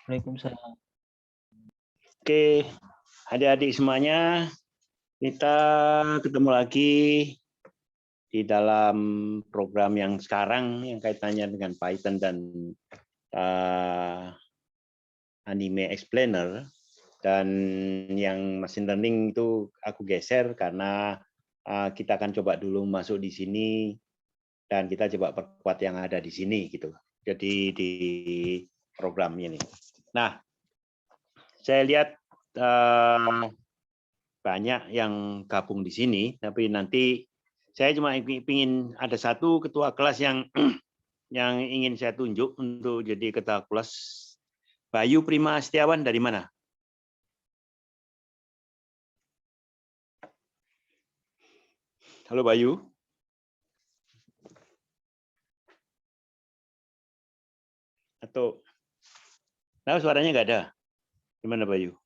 Waalaikumsalam. Oke, adik-adik semuanya, kita ketemu lagi di dalam program yang sekarang yang kaitannya dengan Python dan Anime Explainer. Dan yang machine learning itu aku geser karena kita akan coba dulu masuk di sini dan kita coba perkuat yang ada di sini gitu. Jadi di program ini. Nah, saya lihat banyak yang gabung di sini, tapi nanti saya cuma ingin ada satu ketua kelas yang yang ingin saya tunjuk untuk jadi ketua kelas. Bayu Prima Setiawan dari mana? Halo Bayu. Atau nah, suaranya nggak ada. Gimana Bayu?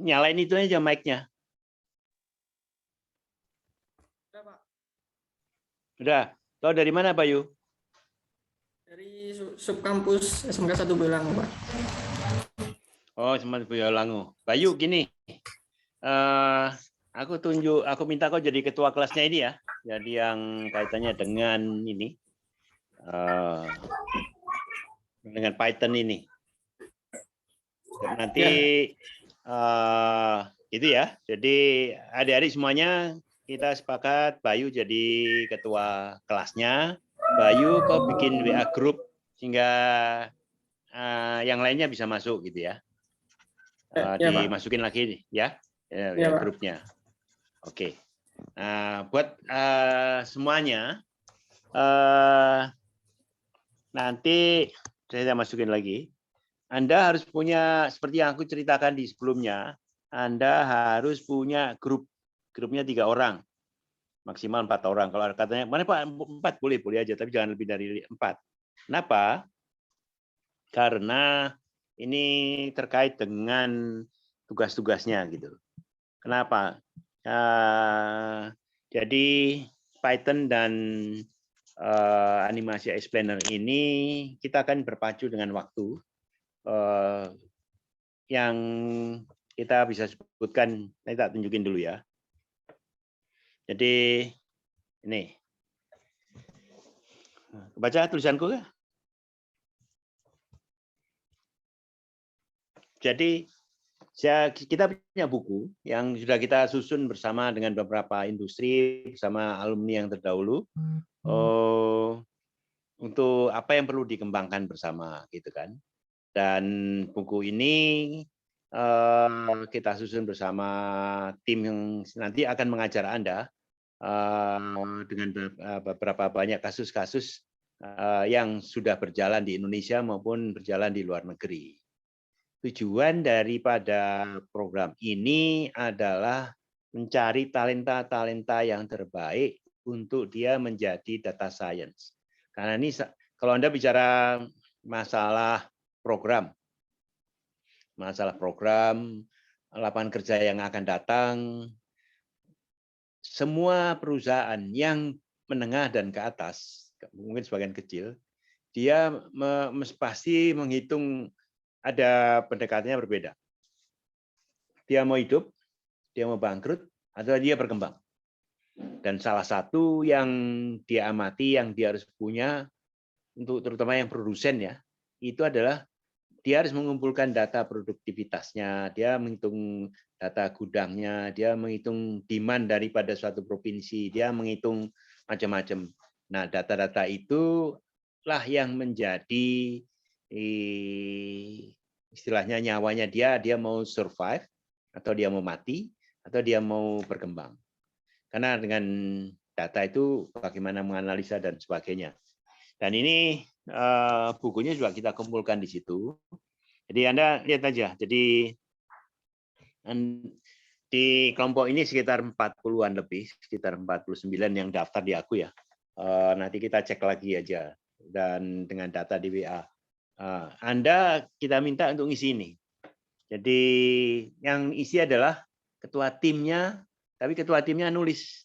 Nyalain itu aja mic-nya. Udah, Pak. Udah. Tahu dari mana Bayu? Dari subkampus SMK 1 Boyolali, Pak. Oh, cuma Boyolali. Bayu gini. Aku minta kau jadi ketua kelasnya ini ya. Jadi yang kaitannya dengan ini. Dengan Python ini. Nanti itu ya. Jadi adik-adik semuanya kita sepakat Bayu jadi ketua kelasnya. Bayu kau bikin WA group sehingga yang lainnya bisa masuk gitu ya. Dimasukin lagi ya, grupnya. Oke. Buat semuanya nanti saya masukin lagi. Anda harus punya, seperti yang aku ceritakan di sebelumnya, Anda harus punya grup. Grupnya 3 orang. Maksimal 4 orang. Kalau katanya, mana Pak, 4 boleh aja, tapi jangan lebih dari 4. Kenapa? Karena ini terkait dengan tugas-tugasnya gitu. Kenapa? Jadi Python dan animasi explainer ini kita akan berpacu dengan waktu. Yang kita bisa sebutkan, saya tak tunjukin dulu ya. Jadi ini, baca tulisanku ya. Jadi kita punya buku yang sudah kita susun bersama dengan beberapa industri, bersama alumni yang terdahulu, untuk apa yang perlu dikembangkan bersama, gitu kan. Dan buku ini kita susun bersama tim yang nanti akan mengajar Anda dengan beberapa banyak kasus-kasus yang sudah berjalan di Indonesia maupun berjalan di luar negeri. Tujuan daripada program ini adalah mencari talenta-talenta yang terbaik untuk dia menjadi data science. Karena ini kalau Anda bicara masalah program, lapangan kerja yang akan datang, semua perusahaan yang menengah dan ke atas, mungkin sebagian kecil, dia pasti menghitung ada pendekatannya berbeda. Dia mau hidup, dia mau bangkrut, atau dia berkembang. Dan salah satu yang dia amati, yang dia harus punya, untuk terutama yang produsen ya, itu adalah dia harus mengumpulkan data produktivitasnya, dia menghitung data gudangnya, dia menghitung demand daripada suatu provinsi, dia menghitung macam-macam. Nah, data-data itulah yang menjadi istilahnya nyawanya dia mau survive, atau dia mau mati, atau dia mau berkembang. Karena dengan data itu bagaimana menganalisa dan sebagainya. Dan ini bukunya juga kita kumpulkan di situ. Jadi Anda lihat aja. Jadi di kelompok ini sekitar 40-an lebih, sekitar 49 yang daftar di aku ya. Nanti kita cek lagi aja dan dengan data di WA. Anda kita minta untuk ngisi ini. Jadi yang isi adalah ketua timnya, tapi ketua timnya nulis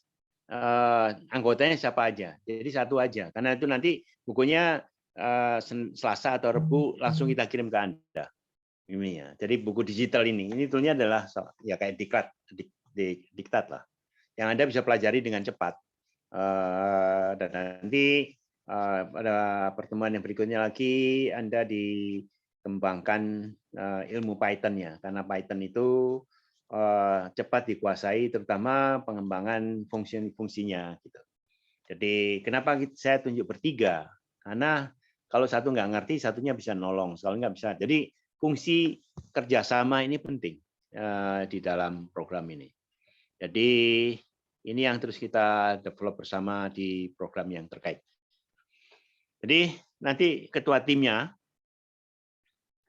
anggotanya siapa aja. Jadi satu aja. Karena itu nanti bukunya Selasa atau Rabu langsung kita kirim ke Anda. Ini ya. Jadi buku digital ini toolnya adalah ya kayak diktat lah. Yang Anda bisa pelajari dengan cepat. Dan nanti pada pertemuan yang berikutnya lagi Anda dikembangkan ilmu Python-nya, karena Python itu cepat dikuasai, terutama pengembangan fungsinya. Gitu. Jadi kenapa saya tunjuk bertiga? Karena kalau satu nggak ngerti, satunya bisa nolong, kalau nggak bisa. Jadi fungsi kerjasama ini penting di dalam program ini. Jadi ini yang terus kita develop bersama di program yang terkait. Jadi nanti ketua timnya,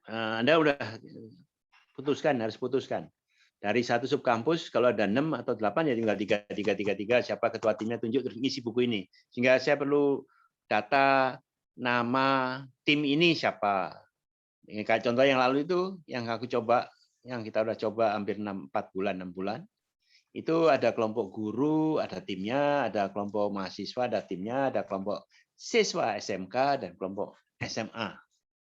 Anda udah harus putuskan. Dari satu subkampus, kalau ada 6 atau 8, ya tinggal 3, siapa ketua timnya tunjuk, terus isi buku ini. Sehingga saya perlu data nama tim ini siapa. Kayak contoh yang lalu itu, yang kita udah coba hampir 6 bulan, itu ada kelompok guru, ada timnya, ada kelompok mahasiswa, ada timnya, ada kelompok siswa SMK, dan kelompok SMA.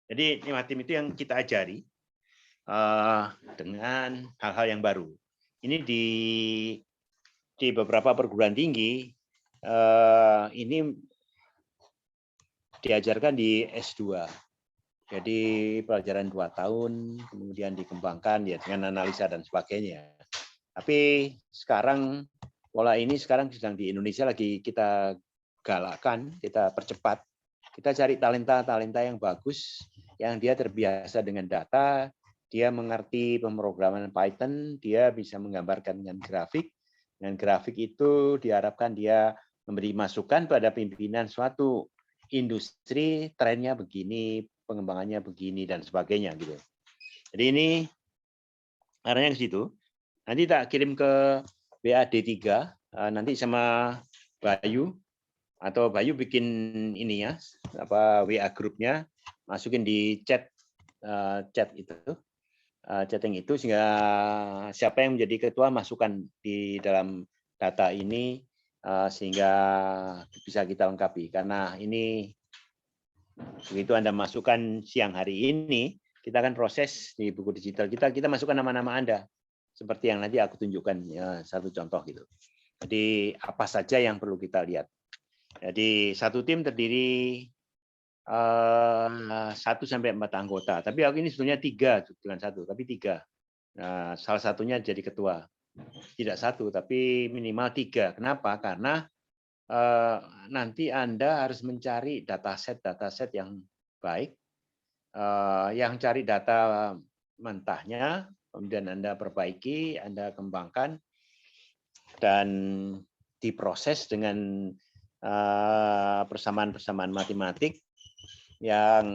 Jadi 5 tim itu yang kita ajari dengan hal-hal yang baru. Ini di beberapa perguruan tinggi ini diajarkan di S2. Jadi pelajaran 2 tahun, kemudian dikembangkan ya dengan analisa dan sebagainya. Tapi sekarang pola ini sekarang sedang di Indonesia lagi kita galakkan, kita percepat. Kita cari talenta yang bagus, yang dia terbiasa dengan data, dia mengerti pemrograman Python, dia bisa menggambarkan dengan grafik. Dengan grafik itu diharapkan dia memberi masukan pada pimpinan suatu industri, trennya begini, pengembangannya begini, dan sebagainya. Gitu. Jadi ini arahnya ke situ. Nanti tak kirim ke BAD3, nanti sama Bayu, atau Bayu bikin ini ya, WA grupnya, masukin di chatting itu, sehingga siapa yang menjadi ketua masukkan di dalam data ini, sehingga bisa kita lengkapi. Karena ini begitu Anda masukkan siang hari ini, kita akan proses di buku digital kita masukkan nama-nama Anda, seperti yang nanti aku tunjukkan ya, satu contoh gitu. Jadi apa saja yang perlu kita lihat. Jadi satu tim terdiri 1 sampai 4 anggota. Tapi aku ini sebetulnya 3, bukan 1, tapi 3. Nah, salah satunya jadi ketua. Tidak 1, tapi minimal 3. Kenapa? Karena nanti Anda harus mencari dataset yang baik, yang cari data mentahnya, kemudian Anda perbaiki, Anda kembangkan, dan diproses dengan persamaan-persamaan matematik yang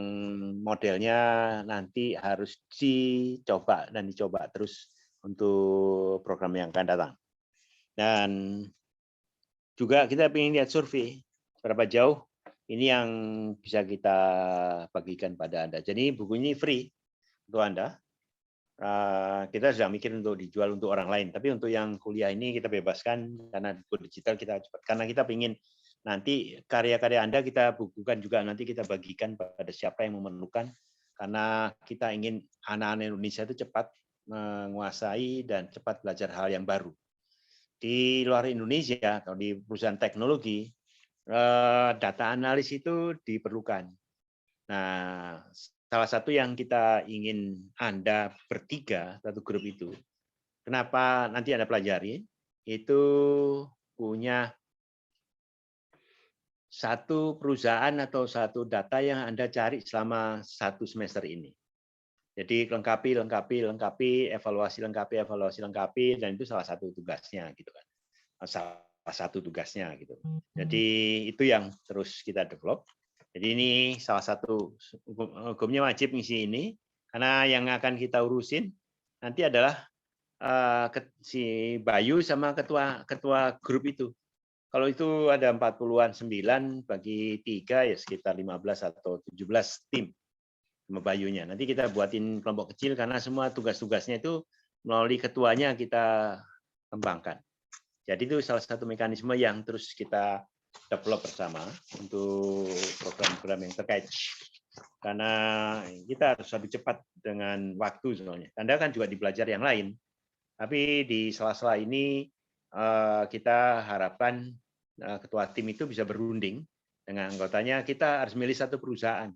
modelnya nanti harus dicoba terus untuk program yang akan datang. Dan juga kita ingin lihat survei berapa jauh ini yang bisa kita bagikan pada Anda. Jadi buku ini free untuk Anda. Kita sudah mikir untuk dijual untuk orang lain, tapi untuk yang kuliah ini kita bebaskan karena buku digital kita cepat. Karena kita ingin nanti karya-karya Anda kita bukukan juga, nanti kita bagikan pada siapa yang memerlukan, karena kita ingin anak-anak Indonesia itu cepat menguasai dan cepat belajar hal yang baru. Di luar Indonesia, atau di perusahaan teknologi, data analis itu diperlukan. Nah, salah satu yang kita ingin Anda bertiga, satu grup itu, kenapa nanti Anda pelajari, itu punya satu perusahaan atau satu data yang Anda cari selama 1 semester ini. Jadi lengkapi, evaluasi lengkapi, dan itu salah satu tugasnya gitu kan. Salah satu tugasnya gitu. Jadi itu yang terus kita develop. Jadi ini salah satu hukumnya wajib ngisi ini, karena yang akan kita urusin nanti adalah si Bayu sama ketua grup itu. Kalau itu ada 40-an 9 bagi 3 ya sekitar 15 atau 17 tim sama Bayunya. Nanti kita buatin kelompok kecil karena semua tugas-tugasnya itu melalui ketuanya kita kembangkan. Jadi itu salah satu mekanisme yang terus kita develop bersama untuk program-program yang terkait. Karena kita harus lebih cepat dengan waktu soalnya. Anda kan juga dipelajari yang lain. Tapi di sela-sela ini kita harapkan ketua tim itu bisa berunding dengan anggotanya. Kita harus milih satu perusahaan.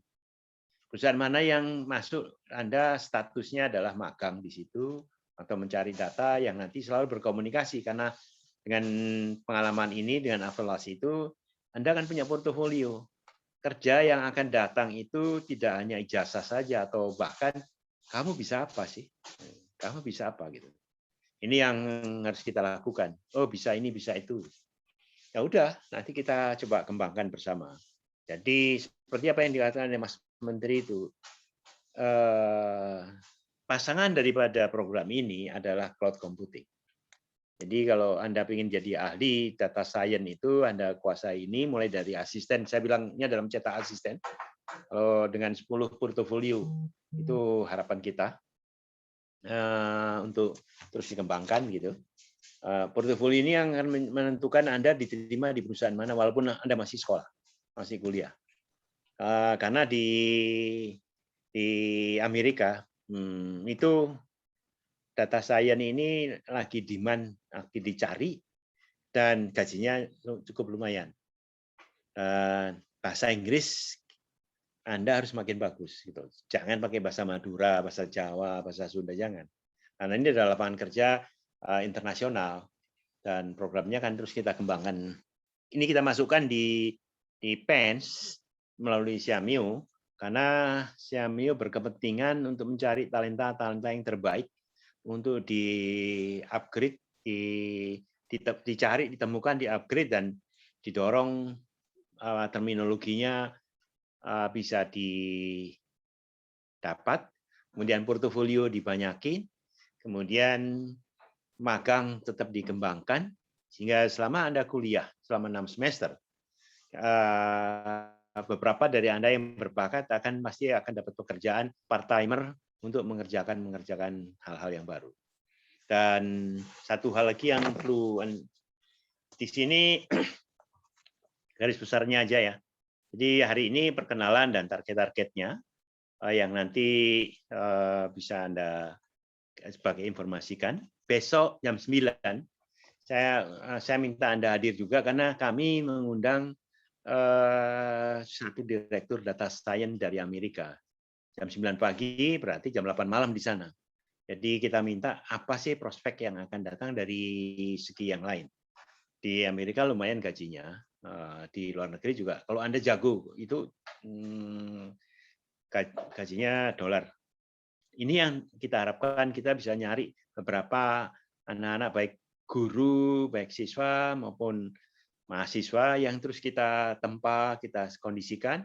Perusahaan mana yang masuk Anda statusnya adalah magang di situ atau mencari data yang nanti selalu berkomunikasi, karena dengan pengalaman ini, dengan evaluasi itu, Anda kan punya portofolio. Kerja yang akan datang itu tidak hanya ijazah saja, atau bahkan kamu bisa apa sih? Kamu bisa apa gitu. Ini yang harus kita lakukan. Oh, bisa ini, bisa itu. Ya udah, nanti kita coba kembangkan bersama. Jadi seperti apa yang dikatakan oleh Mas Menteri itu, pasangan daripada program ini adalah cloud computing. Jadi kalau Anda ingin jadi ahli data science itu, Anda kuasai ini mulai dari asisten. Saya bilangnya dalam cetak asisten. Kalau dengan 10 portofolio, itu harapan kita untuk terus dikembangkan gitu. Portofolio ini yang akan menentukan Anda diterima di perusahaan mana, walaupun Anda masih sekolah, masih kuliah. Karena di Amerika itu data science ini lagi demand, lagi dicari, dan gajinya cukup lumayan. Bahasa Inggris Anda harus makin bagus gitu. Jangan pakai bahasa Madura, bahasa Jawa, bahasa Sunda, jangan. Karena ini adalah lapangan kerja internasional dan programnya kan terus kita kembangkan. Ini kita masukkan di PENS melalui Xiamio, karena Xiamio berkepentingan untuk mencari talenta-talenta yang terbaik untuk di-upgrade, dicari, ditemukan, di-upgrade, dan didorong terminologinya bisa didapat, kemudian portofolio dibanyakin, kemudian magang tetap dikembangkan, sehingga selama Anda kuliah selama 6 semester, beberapa dari Anda yang berbakat pasti akan dapat pekerjaan part-timer untuk mengerjakan hal-hal yang baru. Dan satu hal lagi yang perlu di sini, garis besarnya aja ya. Jadi hari ini perkenalan dan target-targetnya yang nanti bisa Anda sebagai informasikan. Besok jam 9 saya minta Anda hadir juga, karena kami mengundang satu direktur data science dari Amerika. Jam 9 pagi berarti jam 8 malam di sana. Jadi kita minta apa sih prospek yang akan datang dari segi yang lain. Di Amerika lumayan gajinya. Di luar negeri juga. Kalau Anda jago, itu gajinya dolar. Ini yang kita harapkan, kita bisa nyari beberapa anak-anak, baik guru, baik siswa maupun mahasiswa, yang terus kita tempa, kita kondisikan,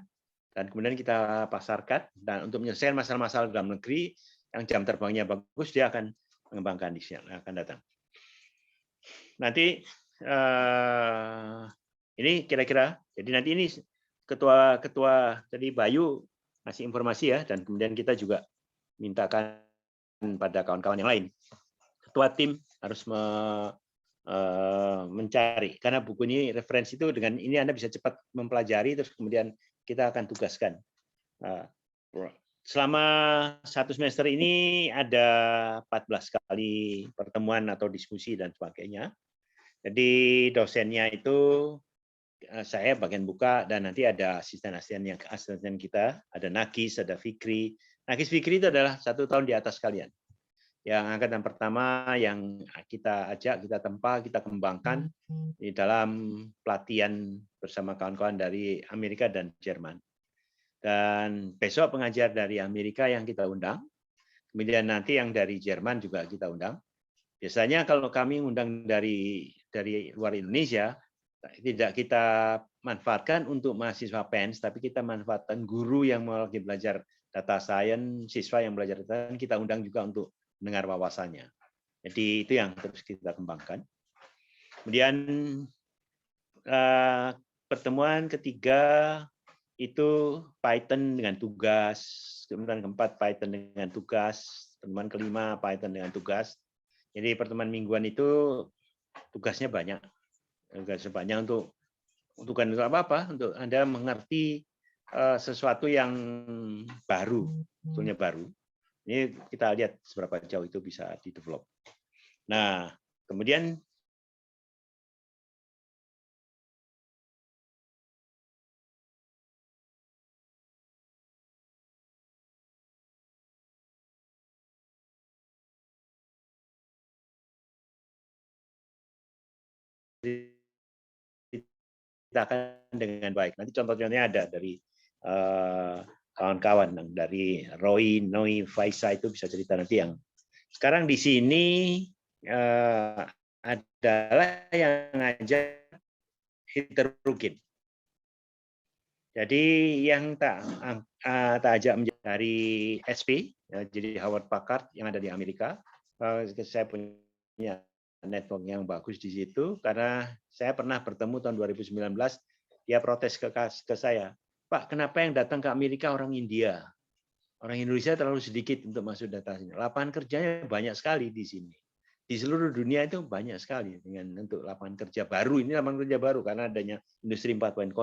dan kemudian kita pasarkan. Dan untuk menyelesaikan masalah-masalah dalam negeri, yang jam terbangnya bagus, dia akan mengembangkan di sini akan datang. Nanti ini kira-kira, jadi nanti ini ketua tadi Bayu ngasih informasi ya, dan kemudian kita juga mintakan pada kawan-kawan yang lain. Ketua tim harus mencari, karena buku ini referensi itu, dengan ini Anda bisa cepat mempelajari, terus kemudian kita akan tugaskan. Selama 1 semester ini ada 14 kali pertemuan atau diskusi dan sebagainya. Jadi dosennya itu saya bagian buka, dan nanti ada asisten kita, ada Nagis, ada Fikri. Nagis, Fikri itu adalah 1 tahun di atas kalian. Yang angkatan pertama yang kita ajak, kita tempa, kita kembangkan di dalam pelatihan bersama kawan-kawan dari Amerika dan Jerman. Dan besok pengajar dari Amerika yang kita undang. Kemudian nanti yang dari Jerman juga kita undang. Biasanya kalau kami undang dari luar Indonesia, tidak kita manfaatkan untuk mahasiswa PENS, tapi kita manfaatkan guru yang mau lagi belajar data science, siswa yang belajar data science, kita undang juga untuk mendengar wawasannya. Jadi itu yang terus kita kembangkan. Kemudian pertemuan ketiga itu Python dengan tugas, kemudian keempat Python dengan tugas, pertemuan kelima Python dengan tugas. Jadi pertemuan mingguan itu tugasnya banyak. Tugasnya banyak untuk bukan untuk apa-apa, untuk Anda mengerti sesuatu yang baru, sebetulnya baru. Ini kita lihat seberapa jauh itu bisa di-develop. Nah, kemudian diceritakan dengan baik. Nanti contoh-contohnya ada dari kawan-kawan dari Roy, Noi, Faisa itu bisa cerita nanti yang sekarang di sini adalah yang ngajar heterogen. Jadi yang tak ajak dari SP, jadi Howard Packard yang ada di Amerika. Saya punya network yang bagus di situ karena saya pernah bertemu tahun 2019, dia protes ke saya, Pak, kenapa yang datang ke Amerika orang India? Orang Indonesia terlalu sedikit untuk masuk data sini. Lapangan kerjanya banyak sekali di sini. Di seluruh dunia itu banyak sekali dengan untuk lapangan kerja baru. Ini lapangan kerja baru karena adanya industri 4.0.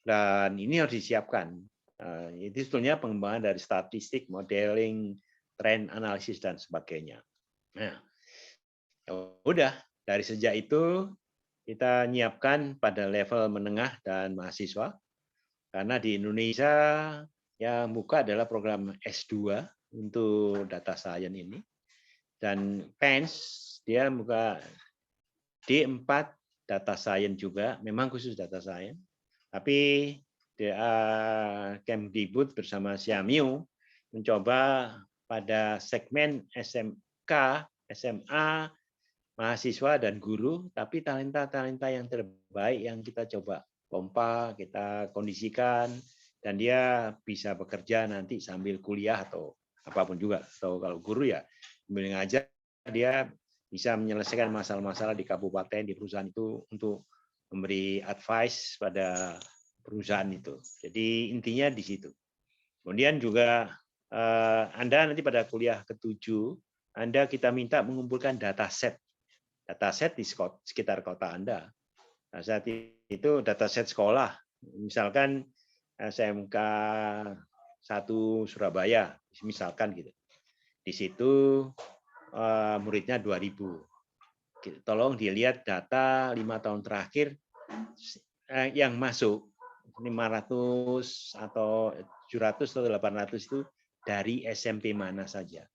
Dan ini harus disiapkan. Itu sebetulnya pengembangan dari statistik, modeling, trend analisis dan sebagainya. Nah, udah dari sejak itu kita nyiapkan pada level menengah dan mahasiswa karena di Indonesia yang buka adalah program S2 untuk data science ini dan PENS dia buka D4 data science juga, memang khusus data science. Tapi Kemdikbud bersama Xiaomi mencoba pada segmen SMK, SMA, mahasiswa dan guru, tapi talenta-talenta yang terbaik yang kita coba pompa, kita kondisikan, dan dia bisa bekerja nanti sambil kuliah atau apapun juga. Atau kalau guru ya sambil ngajar, dia bisa menyelesaikan masalah-masalah di kabupaten, di perusahaan itu untuk memberi advice pada perusahaan itu. Jadi intinya di situ. Kemudian juga Anda nanti pada kuliah ke-7, Anda kita minta mengumpulkan dataset di sekitar kota Anda. Nah, saat itu dataset sekolah, misalkan SMK 1 Surabaya, misalkan gitu. Di situ muridnya 2.000. Tolong dilihat data 5 tahun terakhir yang masuk 500 atau 700 atau 800 itu dari SMP mana saja.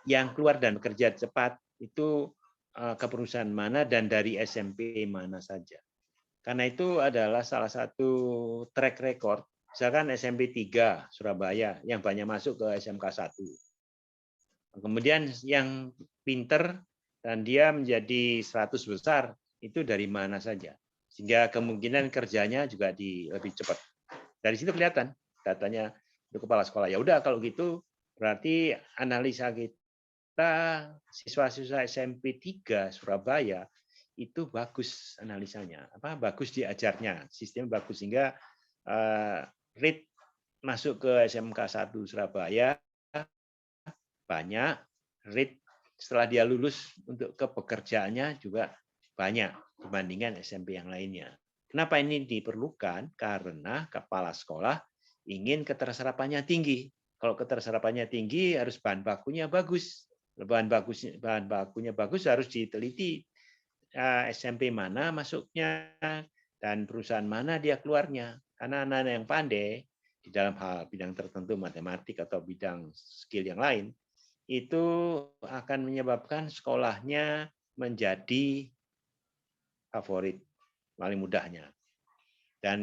Yang keluar dan bekerja cepat itu ke perusahaan mana dan dari SMP mana saja. Karena itu adalah salah satu track record. Misalkan SMP 3 Surabaya yang banyak masuk ke SMK 1. Kemudian yang pinter dan dia menjadi 100 besar itu dari mana saja. Sehingga kemungkinan kerjanya juga lebih cepat. Dari situ kelihatan datanya untuk kepala sekolah. Ya udah kalau gitu berarti analisa kita siswa-siswa SMP 3 Surabaya itu bagus analisanya, bagus diajarnya, sistem bagus sehingga rate masuk ke SMK 1 Surabaya banyak, rate setelah dia lulus untuk ke pekerjaannya juga banyak dibandingkan SMP yang lainnya. Kenapa ini diperlukan? Karena kepala sekolah ingin keterserapannya tinggi. Kalau keterserapannya tinggi harus bahan bakunya bagus. Bahan bakunya bagus harus diteliti SMP mana masuknya dan perusahaan mana dia keluarnya. Karena anak-anak yang pandai di dalam hal bidang tertentu matematik atau bidang skill yang lain itu akan menyebabkan sekolahnya menjadi favorit paling mudahnya. Dan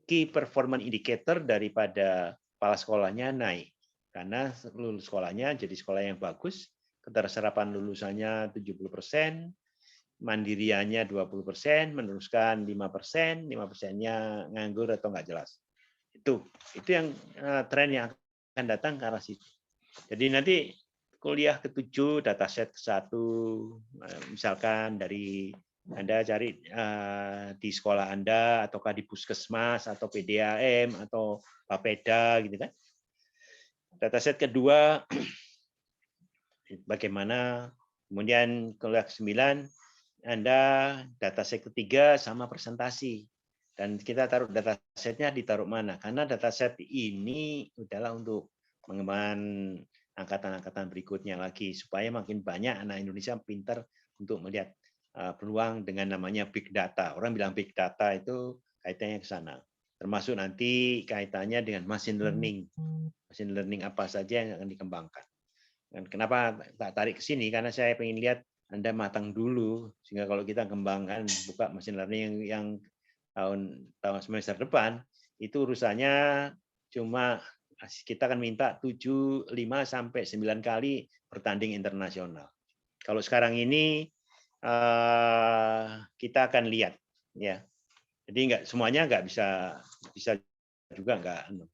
key performance indicator daripada kepala sekolahnya naik. Karena lulus sekolahnya jadi sekolah yang bagus, keterserapan lulusannya 70%, mandiriannya 20%, meneruskan 5%, 5%-nya nganggur atau nggak jelas. Itu yang tren yang akan datang ke arah situ. Jadi nanti kuliah ke-7, dataset ke-1, misalkan dari Anda cari di sekolah Anda, ataukah di puskesmas, atau PDAM, atau Bapeda, gitu kan. Dataset kedua, bagaimana, kemudian kuliah ke-9, Anda dataset ketiga sama presentasi. Dan kita taruh datasetnya ditaruh mana? Karena dataset ini adalah untuk mengembangkan angkatan-angkatan berikutnya lagi supaya makin banyak anak Indonesia pintar untuk melihat peluang dengan namanya big data. Orang bilang big data itu kaitannya ke sana. Termasuk nanti kaitannya dengan machine learning. Machine learning apa saja yang akan dikembangkan. Dan kenapa tak tarik ke sini? Karena saya ingin lihat Anda matang dulu, sehingga kalau kita kembangkan buka machine learning yang tahun semester depan, itu urusannya cuma kita akan minta 5 sampai 9 kali bertanding internasional. Kalau sekarang ini kita akan lihat, ya. Jadi semuanya nggak bisa juga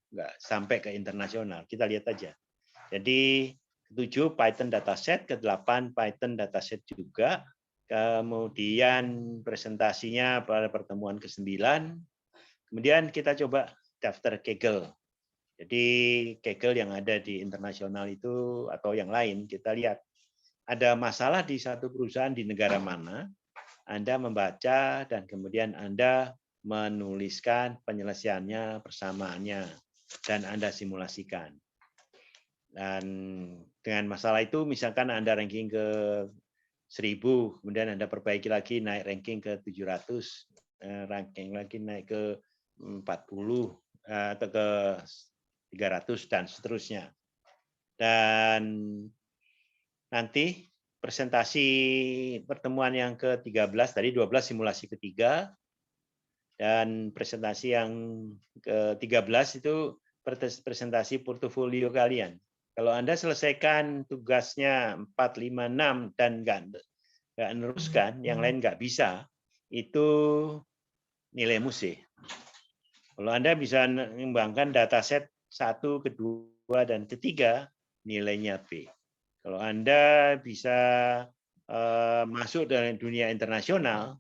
nggak sampai ke internasional. Kita lihat aja. Jadi 7 Python dataset, ke-8 Python dataset juga. Kemudian presentasinya pada pertemuan ke-9. Kemudian kita coba daftar Kaggle. Jadi Kaggle yang ada di internasional itu atau yang lain, kita lihat ada masalah di satu perusahaan di negara mana, Anda membaca dan kemudian Anda menuliskan penyelesaiannya, persamaannya, dan Anda simulasikan. Dan dengan masalah itu, misalkan Anda ranking ke 1000, kemudian Anda perbaiki lagi, naik ranking ke 700, ranking lagi naik ke 40, atau ke 300, dan seterusnya. Dan nanti presentasi pertemuan yang ke-13, tadi 12 simulasi ketiga, dan presentasi yang ke-13 itu presentasi portofolio kalian. Kalau Anda selesaikan tugasnya 4, 5, 6 dan nggak meneruskan, yang lain nggak bisa, itu nilai musik. Kalau Anda bisa mengembangkan dataset 1, kedua, dan ketiga, nilainya B. Kalau Anda bisa masuk dalam dunia internasional,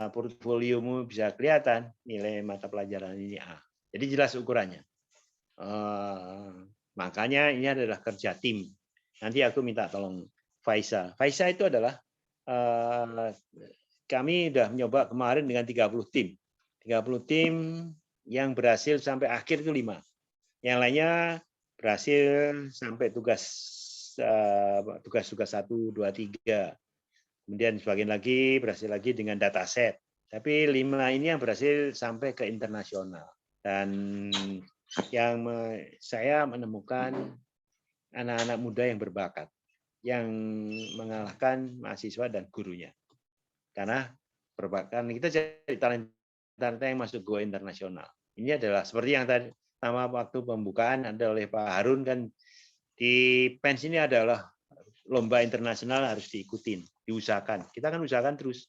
portfoliomu bisa kelihatan, nilai mata pelajaran ini A. Jadi jelas ukurannya. Makanya ini adalah kerja tim. Nanti aku minta tolong Faisa. Faisa itu adalah kami sudah mencoba kemarin dengan 30 tim. 30 tim yang berhasil sampai akhir itu 5. Yang lainnya berhasil sampai tugas 1, 2, 3. Kemudian sebagian lagi berhasil lagi dengan dataset. Tapi 5 ini yang berhasil sampai ke internasional. Dan yang saya menemukan anak-anak muda yang berbakat, yang mengalahkan mahasiswa dan gurunya. Karena perbakan kita jadi talenta yang masuk go internasional. Ini adalah seperti yang tadi sama waktu pembukaan ada oleh Pak Harun kan, di PENS ini adalah lomba internasional harus diikutin, diusahakan. Kita kan usahakan terus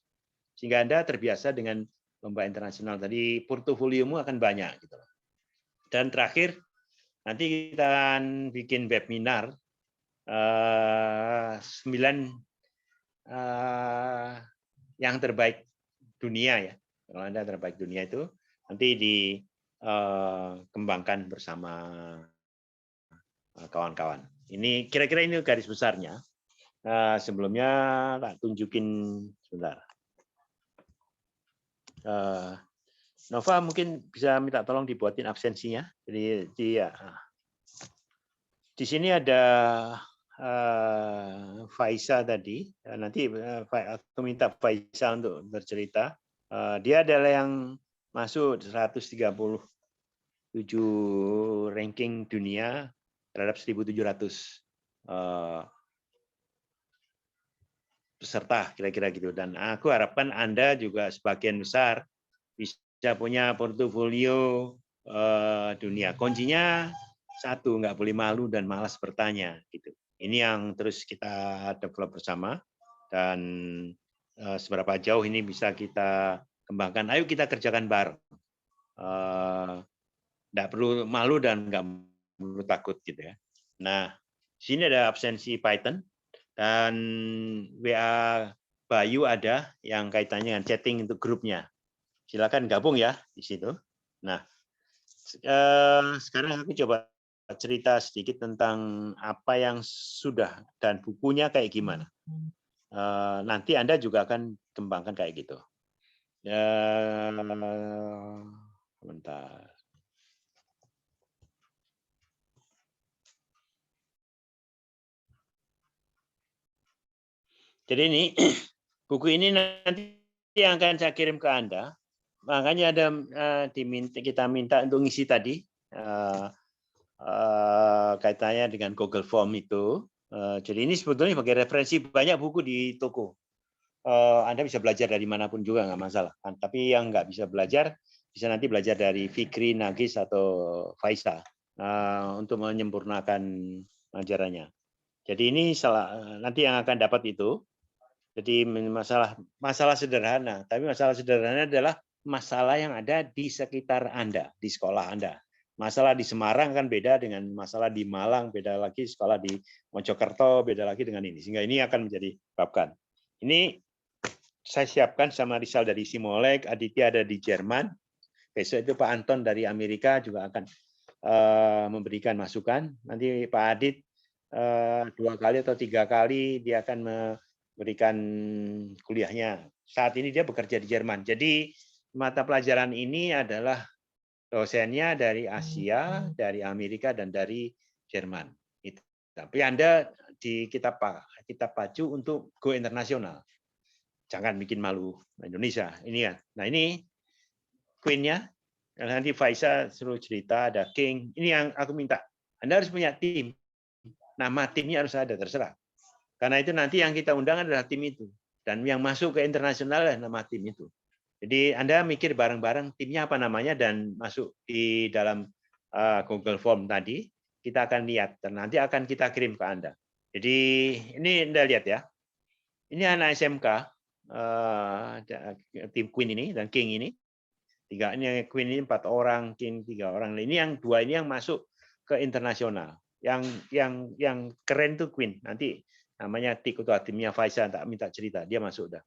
sehingga Anda terbiasa dengan lomba internasional. Tadi portofoliomu akan banyak gitu. Dan terakhir nanti kita akan bikin webinar 9 yang terbaik dunia ya. Kalau Anda terbaik dunia itu nanti dikembangkan bersama kawan-kawan. Ini kira-kira ini garis besarnya. Sebelumnya tak tunjukin sebentar. Nova mungkin bisa minta tolong dibuatin absensinya. Jadi di sini ada Faisa tadi. Nanti aku minta Faisa untuk bercerita. Dia adalah yang masuk 137 ranking dunia terhadap 1.700 peserta kira-kira gitu. Dan aku harapkan Anda juga sebagian besar bisa punya portofolio dunia. Kuncinya satu, nggak boleh malu dan malas bertanya gitu. Ini yang terus kita develop bersama, dan seberapa jauh ini bisa kita kembangkan. Ayo kita kerjakan bareng. Nggak perlu malu dan nggak perlu takut gitu ya. Nah, sini ada absensi Python. Dan WA Bayu ada yang kaitannya dengan chatting untuk grupnya. Silakan gabung ya di situ. Nah, sekarang aku coba cerita sedikit tentang apa yang sudah dan bukunya kayak gimana. nanti Anda juga akan kembangkan kayak gitu. Bentar. Jadi ini buku ini nanti yang akan saya kirim ke Anda. Makanya ada kita minta untuk ngisi tadi kaitannya dengan Google Form itu. Jadi ini sebetulnya sebagai referensi banyak buku di toko. Anda bisa belajar dari manapun juga nggak masalah. Tapi yang nggak bisa belajar bisa nanti belajar dari Fikri, Nagis atau Faisa untuk menyempurnakan ajarannya. Jadi ini nanti yang akan dapat itu. Jadi masalah sederhana, tapi masalah sederhana adalah masalah yang ada di sekitar Anda, di sekolah Anda. Masalah di Semarang kan beda dengan masalah di Malang, beda lagi sekolah di Mojokerto, beda lagi dengan ini. Sehingga ini akan menjadi babkan. Ini saya siapkan sama Rizal dari Simolek, Aditya ada di Jerman. Besok itu Pak Anton dari Amerika juga akan memberikan masukan. Nanti Pak Adit 2 kali atau 3 kali dia akan memberikan kuliahnya. Saat ini dia bekerja di Jerman. Jadi mata pelajaran ini adalah dosennya dari Asia, dari Amerika, dan dari Jerman. Tapi Anda kita pacu untuk go internasional. Jangan bikin malu Indonesia. Ini ya. Nah ini Queen-nya. Nanti Faisa suruh cerita, ada King. Ini yang aku minta. Anda harus punya tim. Nama timnya harus ada, terserah. Karena itu nanti yang kita undang adalah tim itu. Dan yang masuk ke internasional adalah nama tim itu. Jadi Anda mikir bareng-bareng timnya apa namanya dan masuk di dalam Google Form tadi. Kita akan lihat dan nanti akan kita kirim ke Anda. Jadi ini Anda lihat ya. Ini anak SMK, tim Queen ini dan King ini. 3 ini Queen ini 4 orang, King 3 orang. Ini yang 2 ini yang masuk ke internasional. Yang keren tuh Queen. Nanti namanya ketua timnya Faisal, tak minta cerita, dia masuk dah.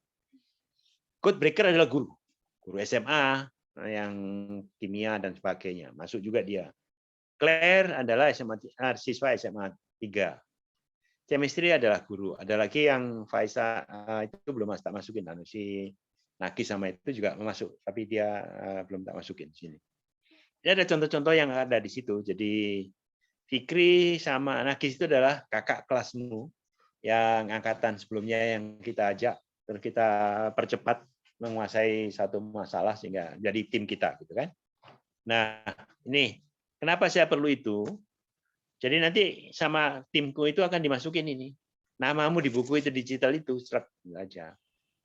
Code breaker adalah guru SMA yang kimia dan sebagainya, masuk juga dia. Claire adalah siswa SMA 3. Chemistry adalah guru. Ada lagi yang Faisal itu belum tak masukin, si Naki sama itu juga masuk, tapi dia belum tak masukin sini. Ini ada contoh-contoh yang ada di situ. Jadi Fikri sama Naki itu adalah kakak kelasmu yang angkatan sebelumnya yang kita ajak, terus kita percepat menguasai satu masalah sehingga jadi tim kita, gitu kan? Nah, ini kenapa saya perlu itu? Jadi nanti sama timku itu akan dimasukin ini. Namamu di buku itu digital itu, serat aja.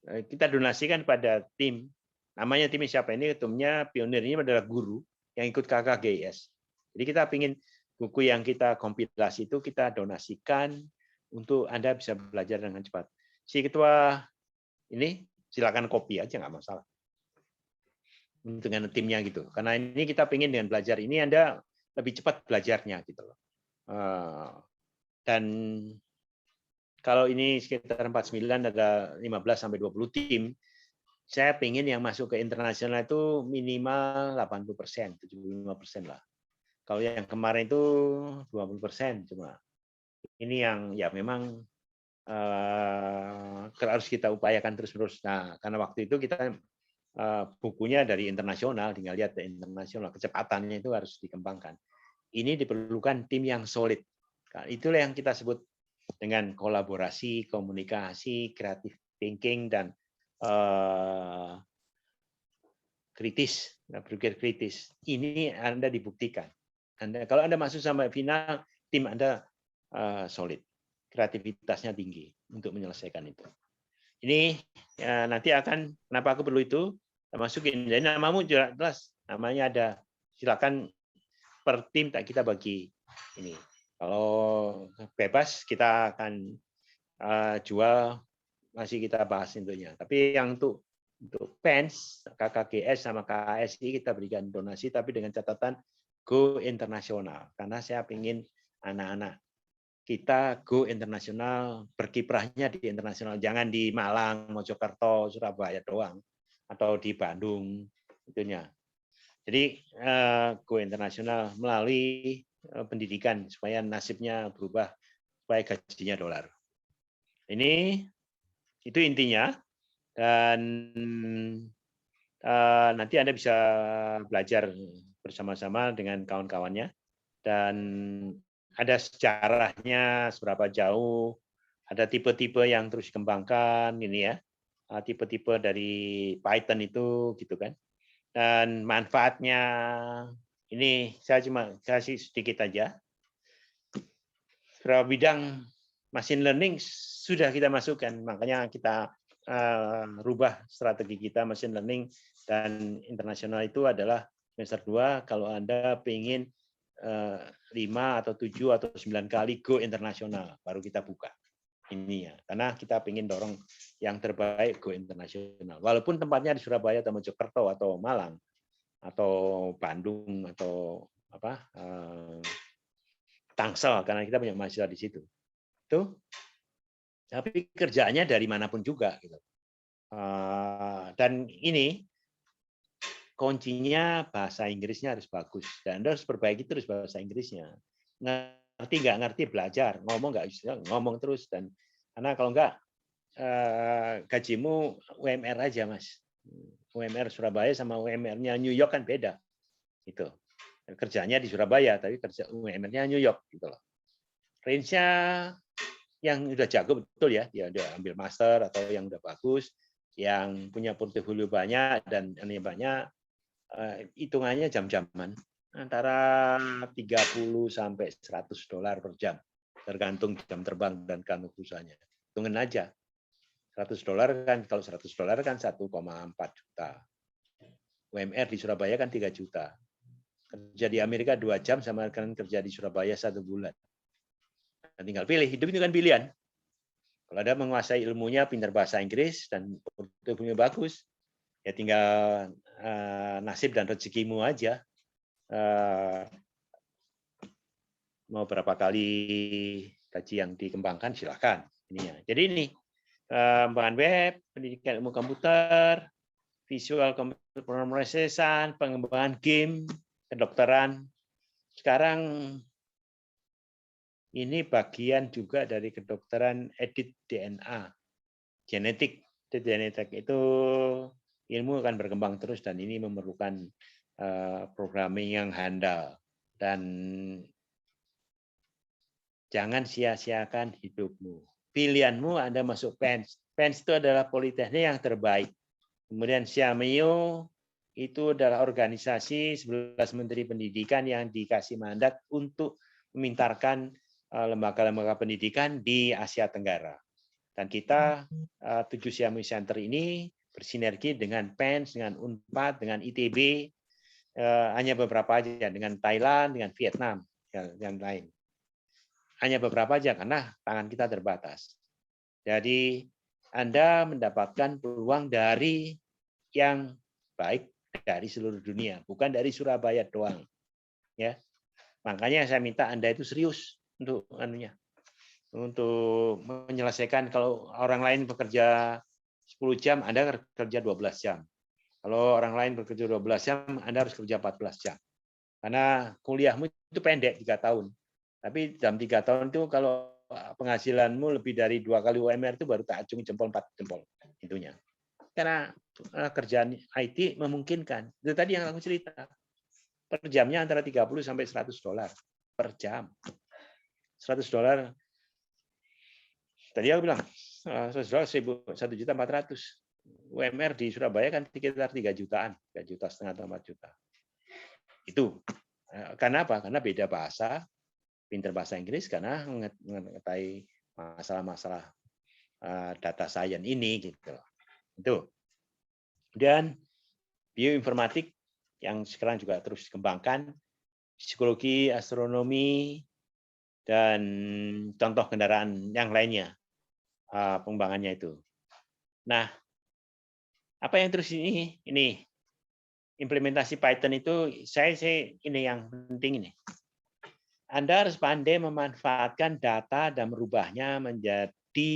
Kita donasikan pada tim. Namanya timnya siapa? Ini ketumnya, pionirnya adalah guru yang ikut KKGIS. Jadi kita ingin buku yang kita kompilasi itu kita donasikan untuk Anda bisa belajar dengan cepat. Si ketua ini silakan copy aja, nggak masalah. Dengan timnya gitu. Karena ini kita ingin dengan belajar ini Anda lebih cepat belajarnya gitu loh. Dan kalau ini sekitar 49 ada 15 sampai 20 tim. Saya pengen yang masuk ke internasional itu minimal 80%, 75% lah. Kalau yang kemarin itu 20% cuma. Ini yang ya memang harus kita upayakan terus-terus. Nah, karena waktu itu kita bukunya dari internasional, tinggal lihat dari internasional, kecepatannya itu harus dikembangkan. Ini diperlukan tim yang solid. Nah, itulah yang kita sebut dengan kolaborasi, komunikasi, creative thinking, dan kritis, berpikir kritis. Ini Anda dibuktikan. Kalau Anda masuk sampai final, tim Anda solid, kreativitasnya tinggi untuk menyelesaikan itu. Ini nanti akan, kenapa aku perlu itu? Masukin. Jadi namamu jelas, namanya ada. Silakan per tim kita bagi ini. Kalau bebas kita akan jual, masih kita bahas tentunya. Tapi yang untuk PENS, KKGS sama KSI kita berikan donasi, tapi dengan catatan go internasional. Karena saya ingin anak-anak kita go internasional, berkiprahnya di internasional. Jangan di Malang, Mojokerto, Surabaya doang, atau di Bandung. Itunya. Jadi go internasional melalui pendidikan supaya nasibnya berubah, supaya gajinya dolar. Ini Itu intinya. Dan nanti Anda bisa belajar bersama-sama dengan kawan-kawannya. Dan ada sejarahnya seberapa jauh, ada tipe-tipe yang terus dikembangkan, ini ya, tipe-tipe dari Python itu, gitu kan. Dan manfaatnya ini saya cuma kasih sedikit aja. Beberapa bidang machine learning sudah kita masukkan, makanya kita rubah strategi kita machine learning dan internasional itu adalah semester 2 kalau Anda ingin 5 atau 7 atau 9 kali go internasional baru kita buka ini ya, karena kita ingin dorong yang terbaik go internasional walaupun tempatnya di Surabaya atau Mojokerto atau Malang atau Bandung atau apa Tangsel karena kita punya mahasiswa di situ tuh, tapi kerjaannya dari manapun juga gitu. Dan ini kuncinya bahasa Inggrisnya harus bagus dan Anda harus perbaiki terus bahasa Inggrisnya. Ngerti nggak ngerti belajar, ngomong nggak bisa ngomong terus dan karena kalau nggak gajimu UMR aja Mas. UMR Surabaya sama UMR-nya New York kan beda. Gitu. Kerjanya di Surabaya tapi kerja UMR-nya New York gitu loh. Range-nya yang udah jago betul ya, dia udah ambil master atau yang udah bagus, yang punya portofolio banyak dan ini banyak, hitungannya jam-jaman antara 30 sampai $100 per jam, tergantung jam terbang dan kantor perusahaannya. Hitungan aja. $100 kan, kalau $100 kan 1,4 juta. UMR di Surabaya kan 3 juta. Kerja di Amerika 2 jam sama dengan kerja di Surabaya 1 bulan. Nah, tinggal pilih, hidup itu kan pilihan. Kalau Anda menguasai ilmunya, pintar bahasa Inggris, dan portofolio bagus, ya tinggal nasib dan rezekimu aja. Mau berapa kali gaji yang dikembangkan, silakan. Ininya. Jadi ini, pengembangan web, pendidikan ilmu komputer, visual computer processing, pengembangan game, kedokteran. Sekarang ini bagian juga dari kedokteran edit DNA, genetik. Genetik itu ilmu akan berkembang terus dan ini memerlukan programming yang handal dan jangan sia-siakan hidupmu. Pilihanmu Anda masuk PENS. PENS itu adalah politeknik yang terbaik. Kemudian Siameo itu adalah organisasi 11 Menteri Pendidikan yang dikasih mandat untuk memintarkan lembaga-lembaga pendidikan di Asia Tenggara. Dan kita 7 Siameo Center ini bersinergi dengan PENS, dengan UNPAD, dengan ITB, hanya beberapa aja dengan Thailand, dengan Vietnam, dan lain. Hanya beberapa aja karena tangan kita terbatas. Jadi Anda mendapatkan peluang dari yang baik dari seluruh dunia, bukan dari Surabaya doang. Ya, makanya saya minta Anda itu serius untuk menyelesaikan. Kalau orang lain bekerja 10 jam, Anda kerja 12 jam. Kalau orang lain bekerja 12 jam, Anda harus kerja 14 jam. Karena kuliahmu itu pendek 3 tahun. Tapi dalam 3 tahun itu kalau penghasilanmu lebih dari 2 kali UMR itu baru tak acungi jempol 4 jempol intinya. Karena kerjaan IT memungkinkan. Itu tadi yang aku cerita. Per jamnya antara 30 sampai $100 per jam. $100. Tadi aku bilang $100 1.400.000. UMR di Surabaya kan sekitar 3 jutaan, 3 juta setengah atau 4 juta. Itu. Karena apa? Karena beda bahasa, pintar bahasa Inggris karena mengetahui masalah-masalah data science ini gitu. Itu. Dan bioinformatik yang sekarang juga terus dikembangkan, psikologi, astronomi, dan contoh kendaraan yang lainnya pengembangannya itu. Nah, apa yang terus ini implementasi Python itu saya ini yang penting ini. Anda harus pandai memanfaatkan data dan merubahnya menjadi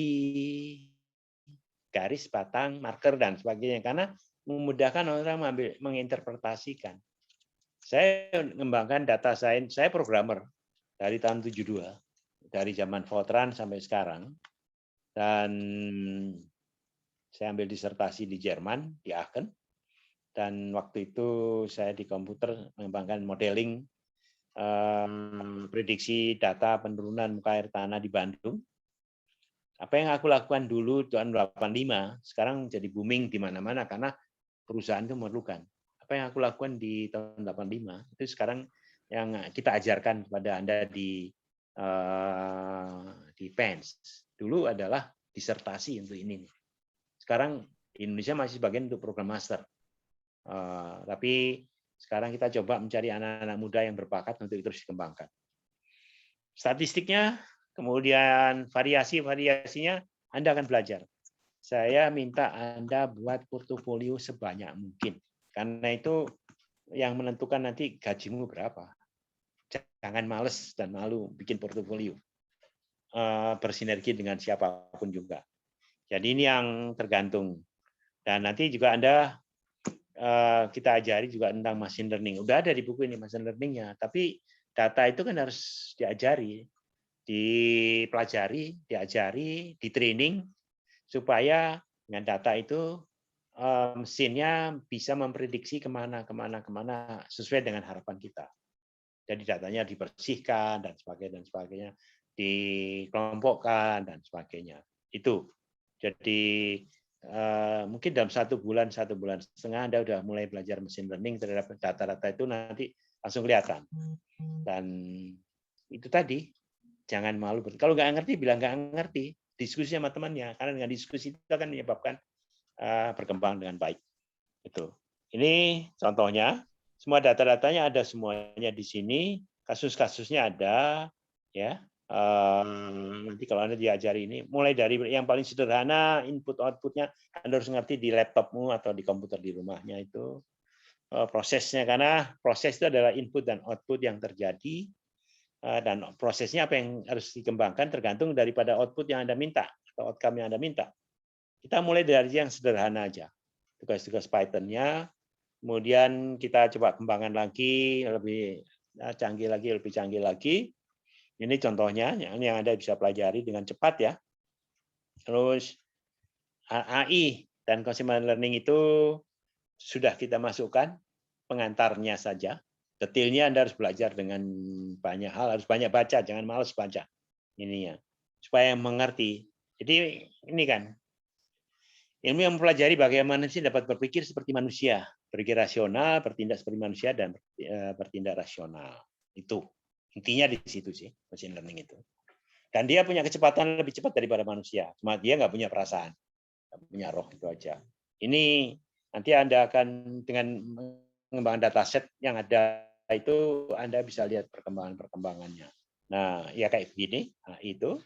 garis, batang, marker dan sebagainya karena memudahkan orang menginterpretasikan. Saya mengembangkan data science, saya programmer dari tahun 72, dari zaman Fortran sampai sekarang. Dan Saya ambil disertasi di Jerman, di Aachen. Dan waktu itu saya di komputer mengembangkan modeling prediksi data penurunan muka air tanah di Bandung. Apa yang aku lakukan dulu tahun 85, sekarang jadi booming di mana-mana karena perusahaan itu memerlukan. Apa yang aku lakukan di tahun 85 itu sekarang yang kita ajarkan kepada Anda di PENS. Dulu adalah disertasi untuk ini. Sekarang di Indonesia masih bagian untuk program master. Tapi sekarang kita coba mencari anak-anak muda yang berbakat untuk terus dikembangkan. Statistiknya, kemudian variasi-variasinya, Anda akan belajar. Saya minta Anda buat portofolio sebanyak mungkin. Karena itu yang menentukan nanti gajimu berapa. Jangan males dan malu bikin portofolio. Bersinergi dengan siapapun juga. Jadi ini yang tergantung. Dan nanti juga Anda kita ajari juga tentang machine learning. Udah ada di buku ini machine learning-nya, tapi data itu kan harus diajari, dipelajari, diajari, di training supaya dengan data itu mesinnya bisa memprediksi kemana sesuai dengan harapan kita. Jadi datanya dibersihkan dan sebagainya, dikelompokkan dan sebagainya. Itu. Jadi mungkin dalam 1 bulan, 1,5 bulan Anda udah mulai belajar machine learning terhadap data-data itu nanti langsung kelihatan. Dan itu tadi, jangan malu. Kalau nggak ngerti, bilang nggak ngerti. Diskusi sama temannya, karena dengan diskusi itu akan menyebabkan berkembang dengan baik. Itu. Ini contohnya. Semua data-datanya ada semuanya di sini. Kasus-kasusnya ada, ya. Nanti kalau Anda diajari ini, mulai dari yang paling sederhana, input-outputnya, Anda harus ngerti di laptopmu atau di komputer di rumahnya itu. Prosesnya, karena proses itu adalah input dan output yang terjadi. Dan prosesnya apa yang harus dikembangkan tergantung daripada output yang Anda minta, atau outcome yang Anda minta. Kita mulai dari yang sederhana aja. Tugas-tugas Python-nya, kemudian kita coba kembangkan lagi, lebih canggih lagi. Ini contohnya yang Anda bisa pelajari dengan cepat ya. Terus AI dan consumer learning itu sudah kita masukkan, pengantarnya saja. Detailnya Anda harus belajar dengan banyak hal, harus banyak baca, jangan malas baca. Ininya, supaya mengerti. Jadi ini kan, ilmu yang mempelajari bagaimana sih dapat berpikir seperti manusia, berpikir rasional, bertindak seperti manusia, dan bertindak rasional. Itu intinya di situ sih, machine learning itu. Dan dia punya kecepatan lebih cepat daripada manusia. Cuma dia nggak punya perasaan, nggak punya roh, itu aja. Ini nanti Anda akan dengan mengembangkan dataset yang ada itu Anda bisa lihat perkembangannya. Nah, ya kayak begini, nah, itu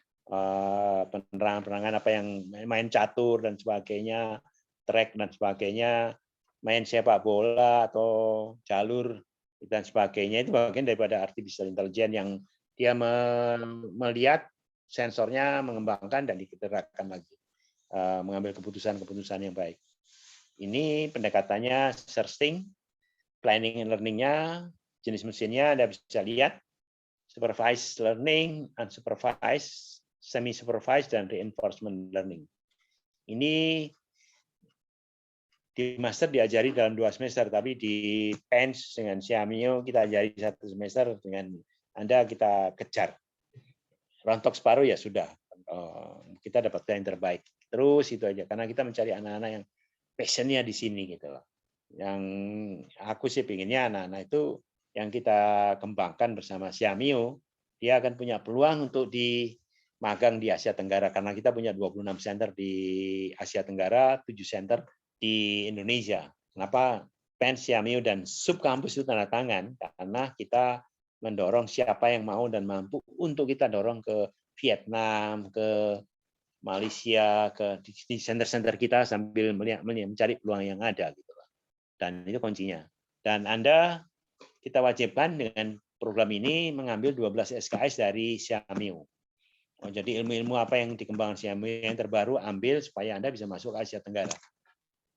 penerangan-penerangan apa yang main catur dan sebagainya, track dan sebagainya, main sepak bola atau jalur dan sebagainya, itu bagian daripada artificial intelligence yang dia melihat sensornya mengembangkan dan diterapkan lagi, mengambil keputusan-keputusan yang baik. Ini pendekatannya searching, planning and learning-nya, jenis mesinnya Anda bisa lihat, supervised learning, unsupervised, semi-supervised, dan reinforcement learning. Ini di master diajari dalam 2 semester, tapi di PENS dengan Xiamio kita ajari 1 semester, dengan Anda kita kejar. Rontok separuh ya sudah, kita dapat yang terbaik. Terus itu aja, karena kita mencari anak-anak yang passion-nya di sini gitu loh. Yang aku sih pinginnya anak-anak itu yang kita kembangkan bersama Xiamio, dia akan punya peluang untuk di magang di Asia Tenggara, karena kita punya 26 center di Asia Tenggara, 7 center di Indonesia. Kenapa PENS, Xiamio, dan subkampus itu tanda tangan? Karena kita mendorong siapa yang mau dan mampu untuk kita dorong ke Vietnam, ke Malaysia, ke di center-center kita sambil mencari peluang yang ada gitu. Dan itu kuncinya. Dan Anda kita wajibkan dengan program ini mengambil 12 SKS dari Xiamio. Jadi ilmu-ilmu apa yang dikembangkan Xiamio yang terbaru ambil supaya Anda bisa masuk ke Asia Tenggara.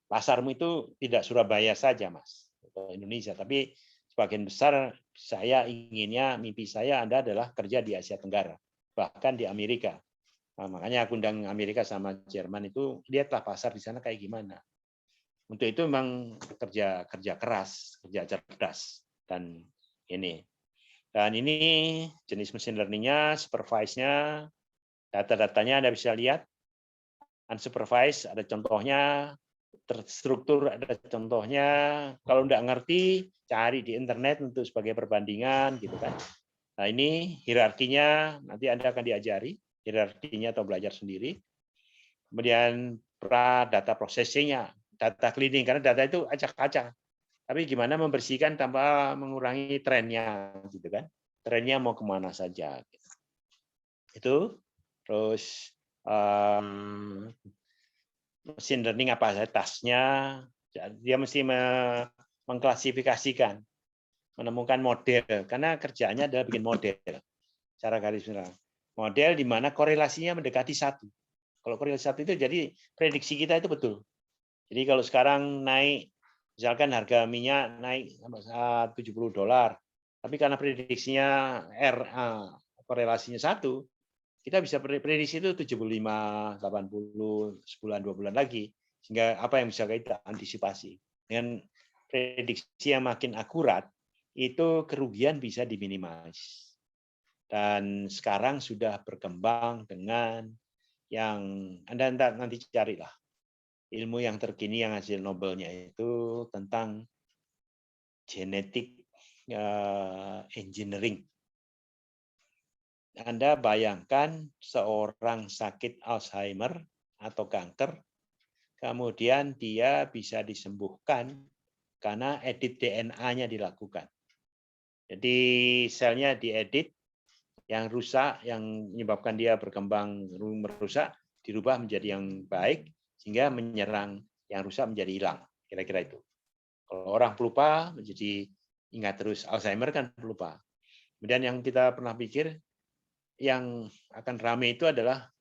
Pasarmu itu tidak Surabaya saja, Mas, atau Indonesia, tapi sebagian besar saya inginnya, mimpi saya Anda adalah kerja di Asia Tenggara, bahkan di Amerika. Nah, makanya aku undang Amerika sama Jerman itu, lihatlah pasar di sana kayak gimana. Untuk itu memang kerja keras, kerja cerdas, dan ini. Dan ini jenis machine learning-nya, supervise-nya, data-datanya Anda bisa lihat. Unsupervised ada contohnya, terstruktur ada contohnya. Kalau nggak ngerti, cari di internet untuk sebagai perbandingan, gitu kan. Nah ini hierarkinya nanti Anda akan diajari hierarkinya atau belajar sendiri. Kemudian data processing-nya, data cleaning, karena data itu acak-acak. Tapi gimana membersihkan tanpa mengurangi trennya, gitu kan? Trennya mau kemana saja. Itu terus machine learning apa saja tasnya, dia mesti mengklasifikasikan, menemukan model, karena kerjaannya adalah bikin model. Cara garis besar. Model di mana korelasinya mendekati 1. Kalau korelasi 1 itu jadi prediksi kita itu betul. Jadi kalau sekarang naik, misalkan harga minyak naik $70, tapi karena prediksinya korelasinya 1, kita bisa prediksi itu 75, 80, sebulan, 2 bulan lagi. Sehingga apa yang bisa kita antisipasi. Dengan prediksi yang makin akurat, itu kerugian bisa diminimalis. Dan sekarang sudah berkembang dengan yang Anda nanti carilah ilmu yang terkini yang hasil Nobelnya itu tentang genetic engineering. Anda bayangkan seorang sakit Alzheimer atau kanker, kemudian dia bisa disembuhkan karena edit DNA-nya dilakukan. Jadi selnya diedit, yang rusak, yang menyebabkan dia berkembang merusak, dirubah menjadi yang baik, sehingga menyerang yang rusak menjadi hilang. Kira-kira itu. Kalau orang pelupa menjadi ingat terus. Alzheimer kan pelupa. Kemudian yang kita pernah pikir, yang akan rame itu adalah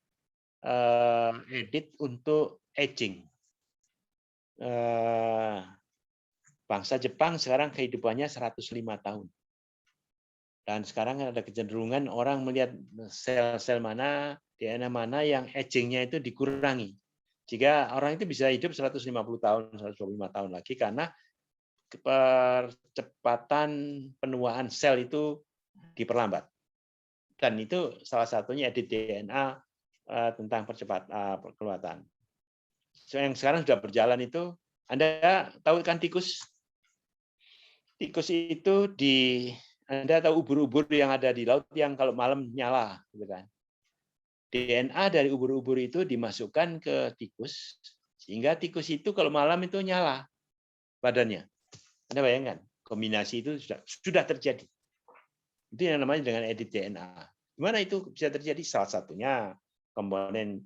edit untuk aging. Bangsa Jepang sekarang kehidupannya 105 tahun. Dan sekarang ada kecenderungan orang melihat sel-sel mana, DNA mana yang aging-nya itu dikurangi. Jika orang itu bisa hidup 150 tahun, 125 tahun lagi karena percepatan penuaan sel itu diperlambat. Dan itu salah satunya edit DNA tentang percepatan perkelihatan. Yang sekarang sudah berjalan itu, Anda tahu kan tikus? Tikus itu Anda tahu ubur-ubur yang ada di laut yang kalau malam nyala, gitu kan? DNA dari ubur-ubur itu dimasukkan ke tikus, sehingga tikus itu kalau malam itu nyala badannya. Anda bayangkan, kombinasi itu sudah terjadi. Itu yang namanya dengan edit DNA. Gimana itu bisa terjadi? Salah satunya komponen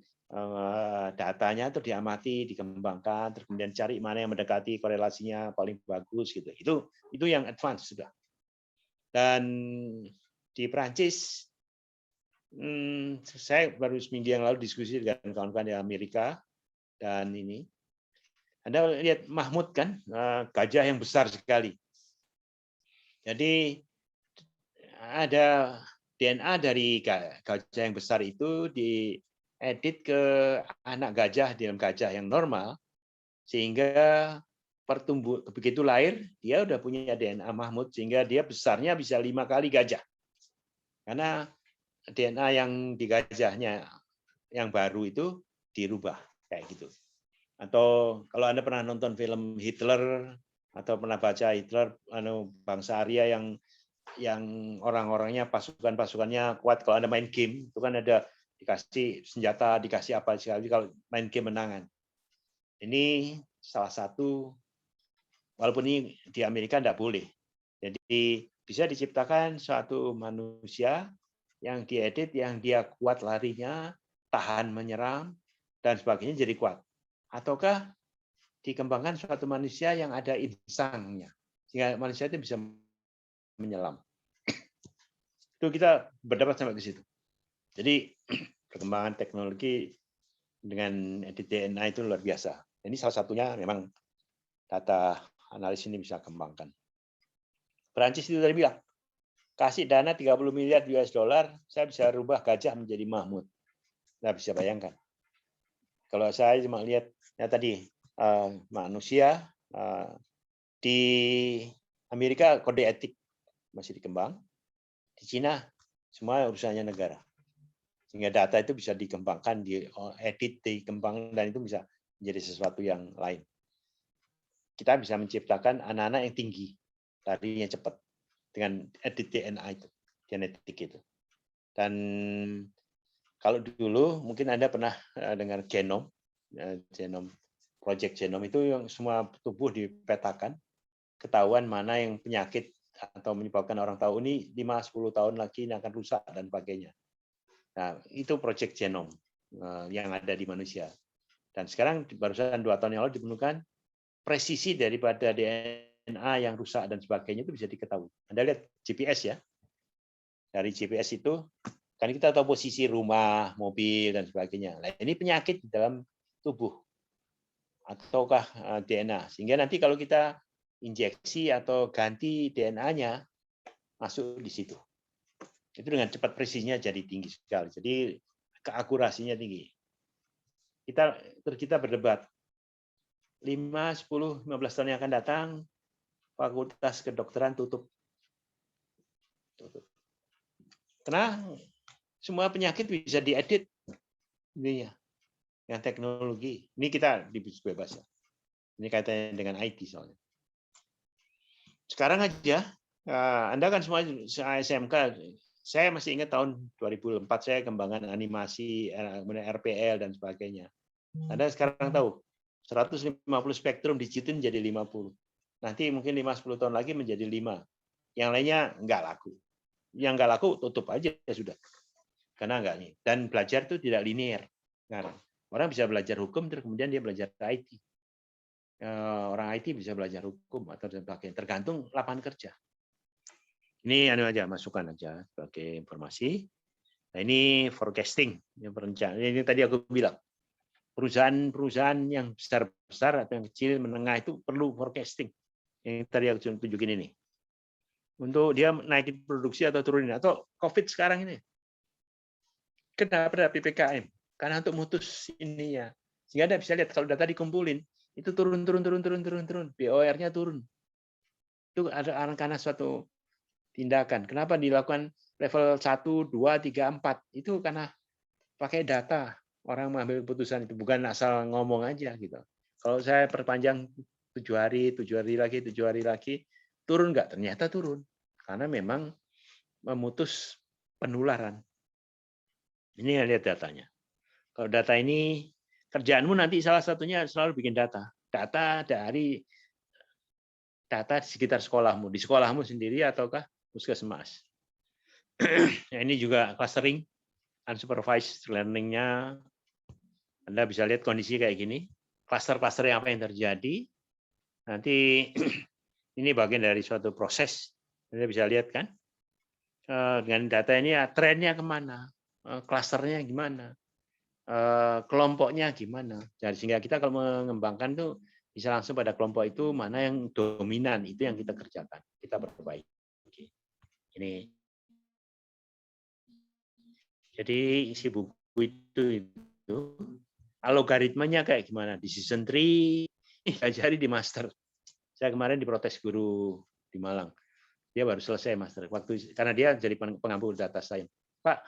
datanya itu diamati, dikembangkan, terus kemudian cari mana yang mendekati korelasinya paling bagus gitu. Itu yang advance sudah. Dan di Prancis, saya baru seminggu yang lalu diskusi dengan kawan-kawan di Amerika, dan ini, Anda lihat Mahmud kan, gajah yang besar sekali. Jadi ada DNA dari gajah yang besar itu diedit ke anak gajah dalam gajah yang normal, sehingga begitu lahir dia udah punya DNA Mahmud, sehingga dia besarnya bisa 5 kali gajah. Karena DNA yang di gajahnya yang baru itu dirubah kayak gitu. Atau kalau Anda pernah nonton film Hitler atau pernah baca Hitler, bangsa Arya yang orang-orangnya pasukannya kuat, kalau Anda main game itu kan ada dikasih senjata, dikasih apa sekali kalau main game menangan. Ini salah satu, walaupun ini di Amerika tidak boleh. Jadi bisa diciptakan suatu manusia yang diedit, yang dia kuat larinya, tahan menyerang, dan sebagainya jadi kuat. Ataukah dikembangkan suatu manusia yang ada insangnya, sehingga manusia itu bisa menyelam. Itu kita berdebat sampai ke situ. Jadi perkembangan teknologi dengan edit DNA itu luar biasa. Ini salah satunya memang data analis ini bisa kembangkan. Perancis itu tadi bilang, kasih dana 30 miliar US dollar, saya bisa rubah gajah menjadi Mahmud. Nggak bisa bayangkan. Kalau saya cuma lihat ya tadi manusia di Amerika kode etik masih dikembang, di Cina semua urusannya negara. Sehingga data itu bisa dikembangkan, diedit, dikembangkan, dan itu bisa menjadi sesuatu yang lain. Kita bisa menciptakan anak-anak yang tinggi, larinya cepat dengan edit DNA itu, genetik itu. Dan kalau dulu mungkin Anda pernah dengar genom project genom itu yang semua tubuh dipetakan, ketahuan mana yang penyakit atau menyebabkan orang tahu ini 5-10 tahun lagi ini akan rusak dan sebagainya. Nah, itu project genom yang ada di manusia. Dan sekarang barusan 2 tahun yang lalu ditemukan presisi daripada DNA yang rusak dan sebagainya itu bisa diketahui. Anda lihat GPS ya. Dari GPS itu kan kita tahu posisi rumah, mobil dan sebagainya. Nah, ini penyakit di dalam tubuh ataukah DNA. Sehingga nanti kalau kita injeksi atau ganti DNA-nya masuk di situ. Itu dengan cepat presisinya jadi tinggi sekali. Jadi keakurasinya tinggi. Kita berdebat 5, 10, 15 tahun yang akan datang, fakultas kedokteran tutup. Karena semua penyakit bisa diedit dengan teknologi. Ini kita bebas ya. Ini kaitannya dengan IT soalnya. Sekarang aja, Anda kan semua SMK, saya masih ingat tahun 2004 saya kembangan animasi, RPL dan sebagainya. Anda sekarang tahu 150 spektrum digitin jadi 50. Nanti mungkin 5-10 tahun lagi menjadi 5. Yang lainnya nggak laku. Yang nggak laku tutup aja ya sudah. Karena nggak nih. Dan belajar itu tidak linear. Nah, orang bisa belajar hukum terus kemudian dia belajar IT. Orang IT bisa belajar hukum atau sebagainya. Tergantung lapangan kerja. Ini aja masukan aja sebagai informasi. Nah, ini forecasting, ini tadi aku bilang. Perusahaan-perusahaan yang besar-besar atau yang kecil, menengah itu perlu forecasting. Yang tadi aku tunjukin ini. Untuk dia naikin produksi atau turunin. Atau COVID sekarang ini. Kenapa ada PPKM? Karena untuk mutus ini ya. Sehingga Anda bisa lihat kalau data dikumpulin, itu turun. BOR-nya turun. Itu ada karena suatu tindakan. Kenapa dilakukan level 1, 2, 3, 4? Itu karena pakai data. Orang mengambil keputusan itu bukan asal ngomong aja gitu. Kalau saya perpanjang 7 hari lagi, turun nggak? Ternyata turun. Karena memang memutus penularan. Ini lihat datanya. Kalau data ini, kerjaanmu nanti salah satunya selalu bikin data. Data dari data di sekitar sekolahmu. Di sekolahmu sendiri ataukah puskesmas. Ini juga clustering, unsupervised learning-nya. Anda bisa lihat kondisi kayak gini, klaster-klaster yang apa yang terjadi. Nanti ini bagian dari suatu proses. Anda bisa lihat kan, dengan data ini trennya kemana, klasternya gimana, kelompoknya gimana. Jadi sehingga kita kalau mengembangkan tuh bisa langsung pada kelompok itu mana yang dominan, itu yang kita kerjakan, kita perbaiki. Ini. Jadi isi buku itu algoritmanya kayak gimana di season 3 diajari di master. Saya kemarin diprotes guru di Malang. Dia baru selesai master. Karena dia jadi pengampu data science. Pak,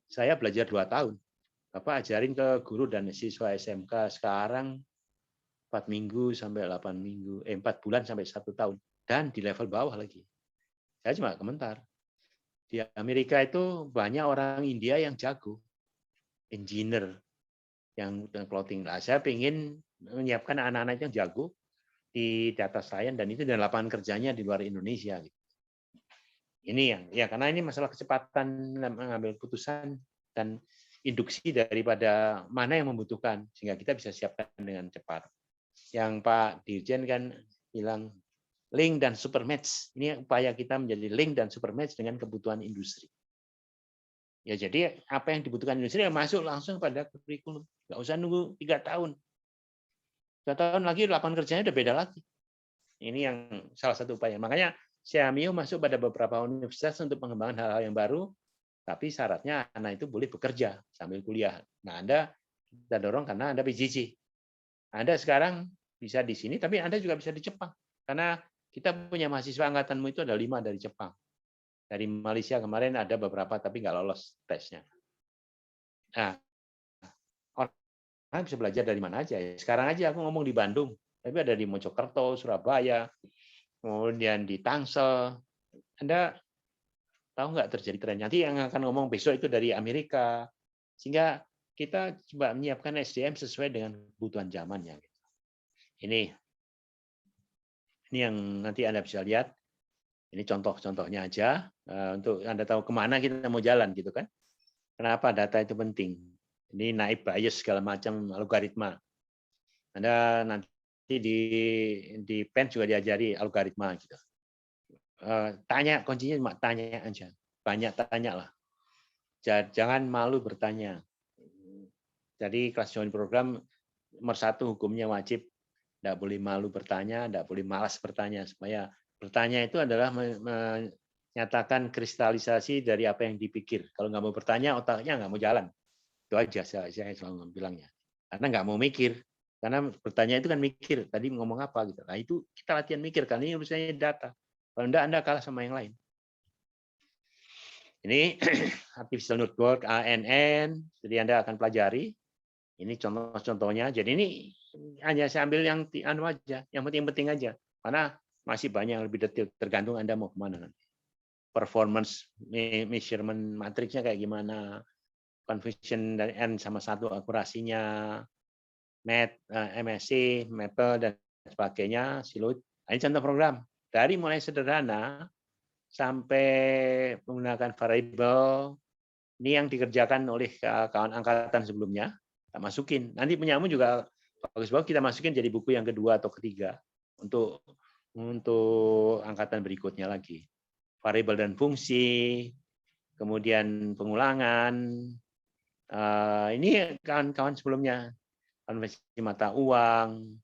saya belajar 2 tahun. Bapak ajarin ke guru dan siswa SMK sekarang 4 minggu sampai 8 minggu, 4 bulan sampai 1 tahun. Dan di level bawah lagi. Saya cuma komentar. Di Amerika itu banyak orang India yang jago. Engineer yang clothing. Nah, saya ingin menyiapkan anak-anak yang jago di data science dan itu dan lapangan kerjanya di luar Indonesia. Ini yang ya karena ini masalah kecepatan mengambil keputusan dan induksi daripada mana yang membutuhkan sehingga kita bisa siapkan dengan cepat. Yang Pak Dirjen kan bilang link dan supermatch. Ini upaya kita menjadi link dan supermatch dengan kebutuhan industri. Ya jadi apa yang dibutuhkan industri yang masuk langsung pada kurikulum. Nggak usah nunggu 3 tahun. 3 tahun lagi lapangan kerjanya udah beda lagi. Ini yang salah satu upaya. Makanya Xiaomi masuk pada beberapa universitas untuk pengembangan hal-hal yang baru Tapi syaratnya anak itu boleh bekerja sambil kuliah. Nah, Anda kita dorong karena Anda PJJ. Anda sekarang bisa di sini, tapi Anda juga bisa di Jepang. Karena kita punya mahasiswa angkatanmu itu ada 5 dari Jepang. Dari Malaysia kemarin ada beberapa, tapi nggak lolos tesnya. Nah, orang bisa belajar dari mana aja. Sekarang aja aku ngomong di Bandung, tapi ada di Mojokerto, Surabaya, kemudian di Tangsel. Anda tahu nggak terjadi tren? Nanti yang akan ngomong besok itu dari Amerika. Sehingga kita coba menyiapkan SDM sesuai dengan kebutuhan zamannya. Ini yang nanti Anda bisa lihat. Ini contoh-contohnya aja untuk Anda tahu kemana kita mau jalan gitu kan. Kenapa data itu penting? Ini naib bias segala macam algoritma. Anda nanti di PEN juga diajari algoritma gitu. Tanya, kuncinya cuma tanya aja. Banyak tanya lah. Jangan malu bertanya. Jadi kelas join program nomor 1 hukumnya wajib. Tidak boleh malu bertanya, tidak boleh malas bertanya. Supaya bertanya itu adalah menyatakan kristalisasi dari apa yang dipikir. Kalau nggak mau bertanya, otaknya nggak mau jalan. Itu aja saya selalu bilangnya. Karena nggak mau mikir. Karena bertanya itu kan mikir. Tadi ngomong apa gitu. Nah itu kita latihan mikir. Karena ini urusannya data. Kalau enggak, Anda kalah sama yang lain. Ini artificial network, ANN. Jadi Anda akan pelajari. Ini contoh-contohnya. Jadi ini hanya saya ambil yang anu aja, yang penting-penting aja. Karena masih banyak yang lebih detail, tergantung Anda mau kemana nanti. Performance measurement matriksnya kayak gimana, conversion dari N sama 1 akurasinya, MSC, Maple, dan sebagainya, Siloid. Ini contoh program. Dari mulai sederhana sampai menggunakan variable, ini yang dikerjakan oleh kawan angkatan sebelumnya, kita masukin. Nanti punyamu juga bagus-bagus kita masukin jadi buku yang kedua atau ketiga untuk angkatan berikutnya lagi. Variabel dan fungsi, kemudian pengulangan. Ini kawan-kawan sebelumnya, konversi mata uang.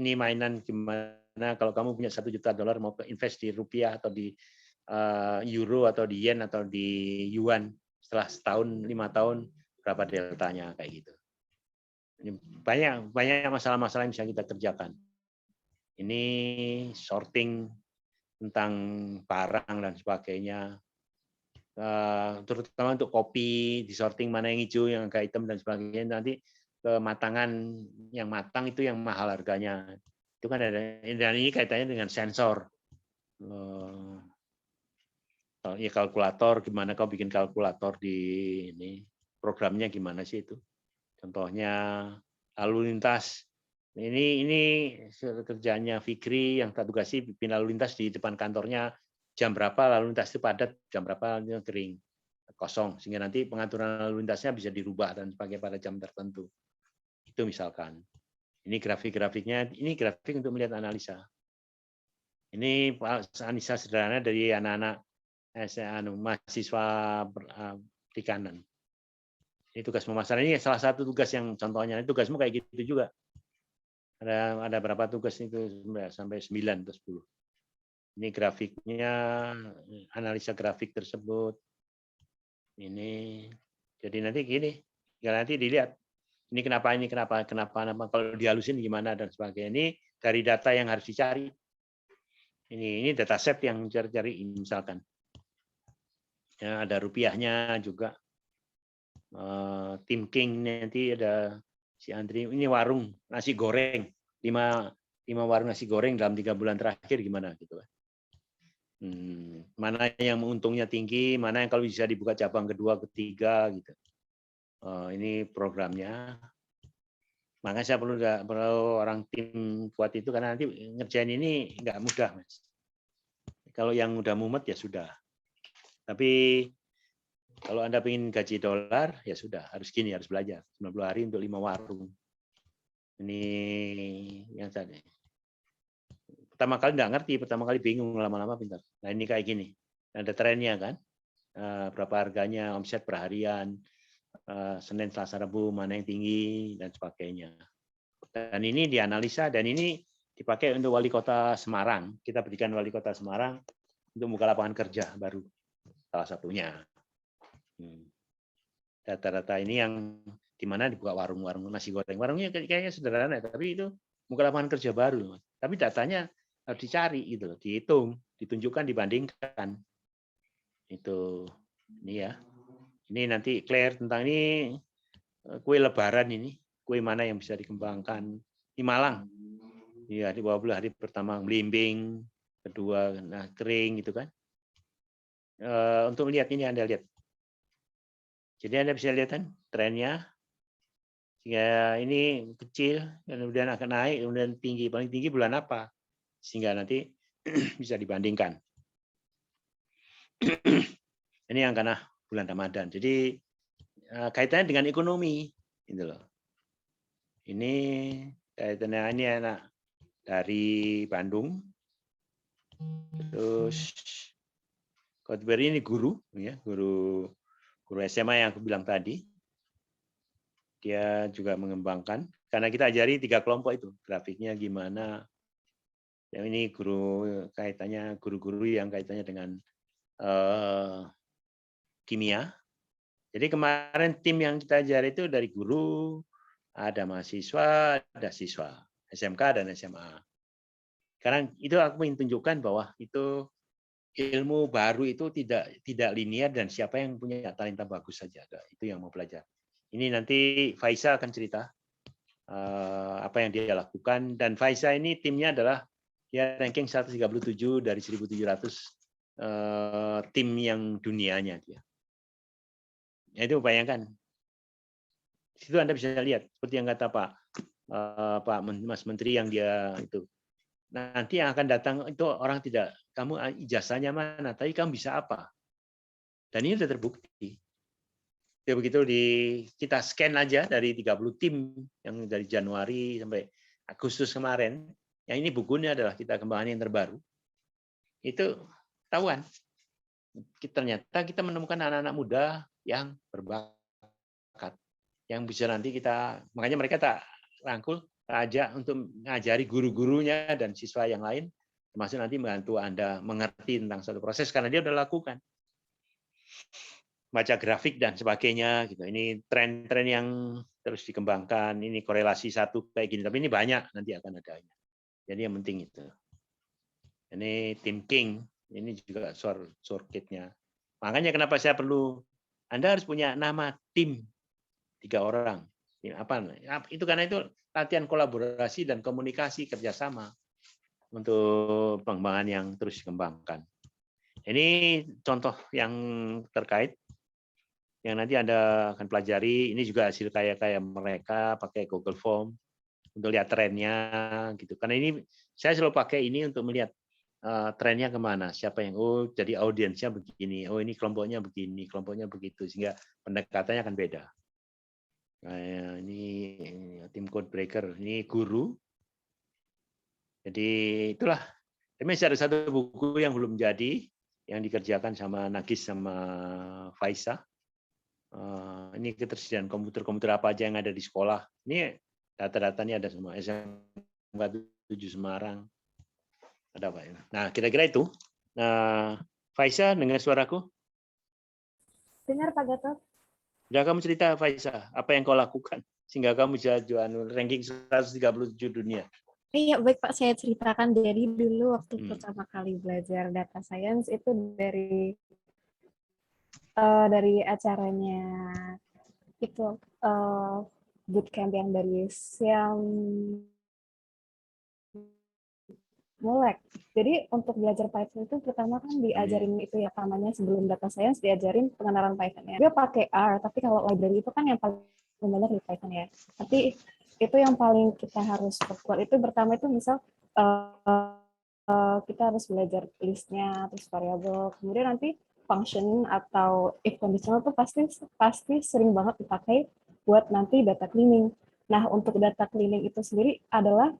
Ini mainan gimana kalau kamu punya $1 juta mau invest di rupiah atau di euro atau di yen atau di yuan setelah setahun 5 tahun berapa deltanya kayak gitu. Ini banyak masalah-masalah yang bisa kita kerjakan. Ini sorting tentang barang dan sebagainya. Terutama untuk kopi, di sorting mana yang hijau, yang agak hitam dan sebagainya. Nanti kematangan yang matang itu yang mahal harganya. Itu kan ada, dan ini kaitannya dengan sensor. Ya kalkulator, gimana kau bikin kalkulator di ini programnya gimana sih itu? Contohnya lalu lintas. Ini kerjanya Fikri yang tak tugasi bikin lalu lintas di depan kantornya jam berapa lalu lintas itu padat, jam berapa kering kosong sehingga nanti pengaturan lalu lintasnya bisa dirubah dan sebagainya pada jam tertentu. Itu misalkan. Ini grafik-grafiknya, ini grafik untuk melihat analisa. Ini analisa sederhana dari anak-anak mahasiswa perikanan. Ini tugas pemasaran, ini salah satu tugas yang contohnya. Tugasmu kayak gitu juga. Ada berapa tugas itu sampai 9 atau 10. Ini grafiknya, analisa grafik tersebut. Ini jadi nanti gini, nanti dilihat ini kenapa kalau dihalusin gimana dan sebagainya. Ini dari data yang harus dicari. Ini dataset yang cari misalkan. Ya, ada rupiahnya juga. Tim King nanti ada si Andri. Ini warung nasi goreng. 5 warung nasi goreng dalam 3 bulan terakhir gimana gitu. Mana yang untungnya tinggi, mana yang kalau bisa dibuka cabang kedua, ketiga gitu. Ini programnya. Makanya saya perlu orang tim kuat itu karena nanti ngerjain ini nggak mudah, Mas. Kalau yang udah mumet ya sudah. Tapi kalau Anda ingin gaji $, ya sudah, harus gini, harus belajar. 90 hari untuk 5 warung. Ini yang tadi. Pertama kali nggak ngerti, pertama kali bingung, lama-lama pintar. Nah ini kayak gini, ada trennya kan, berapa harganya, omset per harian, Senin, Selasa, Rabu, mana yang tinggi, dan sebagainya. Dan ini dianalisa, dan ini dipakai untuk Wali Kota Semarang. Kita berikan Wali Kota Semarang untuk buka lapangan kerja baru. salah satunya. Data-data ini yang di mana dibuka warung-warung nasi goreng. Warungnya kayaknya sederhana, tapi itu bukan lapangan kerja baru. Tapi datanya harus dicari, gitu, dihitung, ditunjukkan, dibandingkan. Itu ini ya. Ini nanti Claire tentang ini kue Lebaran ini, kue mana yang bisa dikembangkan di Malang. Iya, di bawah hari pertama belimbing, kedua nah kering gitu kan. Untuk lihat ini Anda lihat. Jadi Anda bisa lihat kan trennya. Sehingga ini kecil, kemudian akan naik, kemudian tinggi. Paling tinggi bulan apa? Sehingga nanti bisa dibandingkan. Ini yang karena bulan Ramadan. Jadi kaitannya dengan ekonomi, gitu loh. Ini kaitannya ini anak dari Bandung. Terus Kotberi ini guru, ya, guru SMA yang aku bilang tadi. Dia juga mengembangkan karena kita ajari 3 kelompok itu, grafiknya gimana. Yang ini guru kaitannya guru-guru yang kaitannya dengan kimia. Jadi kemarin tim yang kita ajari itu dari guru, ada mahasiswa, ada siswa, SMK dan SMA. Sekarang itu aku ingin tunjukkan bahwa itu ilmu baru itu tidak linear dan siapa yang punya talenta bagus saja. Itu yang mau belajar. Ini nanti Faisa akan cerita apa yang dia lakukan, dan Faisa ini timnya adalah dia ranking 137 dari 1.700 tim yang dunianya dia. Ya, itu bayangkan. Di situ Anda bisa lihat seperti yang kata Pak Mas Menteri yang dia itu. Nanti yang akan datang itu orang tidak, kamu ijazahnya mana, tapi kamu bisa apa? Dan ini sudah terbukti. Ya, begitu kita scan aja dari 30 tim yang dari Januari sampai Agustus kemarin, yang ini bukunya adalah kita kembangkan yang terbaru. Itu ketahuan. Ternyata kita menemukan anak-anak muda yang berbakat, yang bisa nanti kita, makanya mereka tak rangkul, ajak untuk mengajari guru-gurunya dan siswa yang lain, termasuk nanti membantu Anda mengerti tentang suatu proses karena dia sudah lakukan. Baca grafik dan sebagainya gitu. Ini tren-tren yang terus dikembangkan, ini korelasi satu kayak gini, tapi ini banyak nanti akan adanya. Jadi yang penting itu. Ini tim King, ini juga shortcut-nya. Makanya kenapa saya perlu, Anda harus punya nama tim 3 orang. Apa? Itu karena itu latihan kolaborasi dan komunikasi kerjasama untuk pengembangan yang terus dikembangkan. Ini contoh yang terkait yang nanti Anda akan pelajari. Ini juga hasil kayak mereka pakai Google Form untuk lihat trennya gitu. Karena ini saya selalu pakai ini untuk melihat trennya kemana, siapa yang jadi audiensnya begini, ini kelompoknya begini, kelompoknya begitu, sehingga pendekatannya akan beda. Nah, ini tim code breaker, ini guru. Jadi itulah. Tapi masih ada satu buku yang belum jadi, yang dikerjakan sama Nagis sama Faisa. Ini ketersediaan komputer apa aja yang ada di sekolah. Ini data-datanya ada semua. SMK 7 Semarang. Ada Pak. Nah, kira-kira itu. Nah, Faisa, dengar suaraku? Dengar Pak Gatot. Sudah kamu cerita, Faisa, apa yang kau lakukan sehingga kamu bisa jual ranking 137 dunia? Iya, baik Pak, saya ceritakan. Jadi dulu waktu pertama kali belajar data science itu dari acaranya itu bootcamp yang dari Siam Molek. Jadi untuk belajar Python itu pertama kan diajarin itu ya, namanya sebelum data science diajarin pengenalan Python-nya. Dia pakai R, tapi kalau library itu kan yang paling banyak di Python ya. Tapi itu yang paling kita harus perkuat itu pertama itu misal kita harus belajar listnya, terus variabel, kemudian nanti function atau if conditional itu pasti sering banget dipakai buat nanti data cleaning. Nah, untuk data cleaning itu sendiri adalah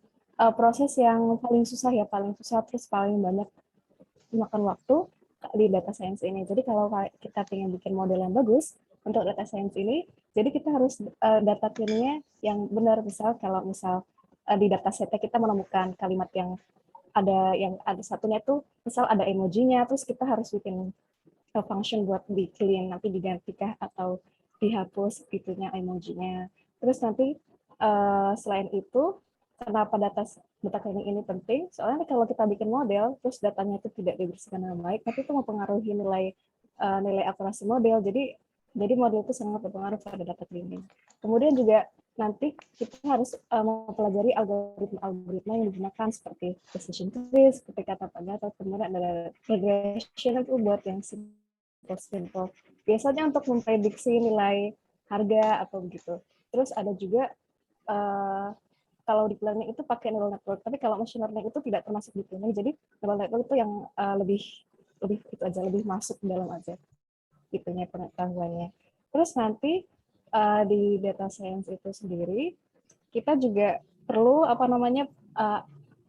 proses yang paling susah terus paling banyak makan waktu di data science ini. Jadi kalau kita ingin bikin model yang bagus untuk data science ini, jadi kita harus data cleaningnya yang benar. Misal di data set kita menemukan kalimat yang ada satunya itu misal ada emojinya, terus kita harus bikin function buat di clean, nanti digantikah atau dihapus itunya emojinya. Terus nanti selain itu, kenapa data cleaning ini penting? Soalnya kalau kita bikin model, terus datanya itu tidak dibersihkan dengan baik, tapi itu mempengaruhi nilai akurasi model. Jadi model itu sangat berpengaruh pada data cleaning. Kemudian juga nanti kita harus mempelajari algoritma yang digunakan seperti decision tree, seperti kata Pak Gatot, kemudian ada regression itu buat yang simple. Biasanya untuk memprediksi nilai harga atau begitu. Terus ada juga kalau deep learning itu pakai neural network, tapi kalau machine learning itu tidak termasuk deep learning. Jadi neural network itu yang lebih itu aja, lebih masuk ke dalam aja itunya pengetahuannya. Terus nanti di data science itu sendiri kita juga perlu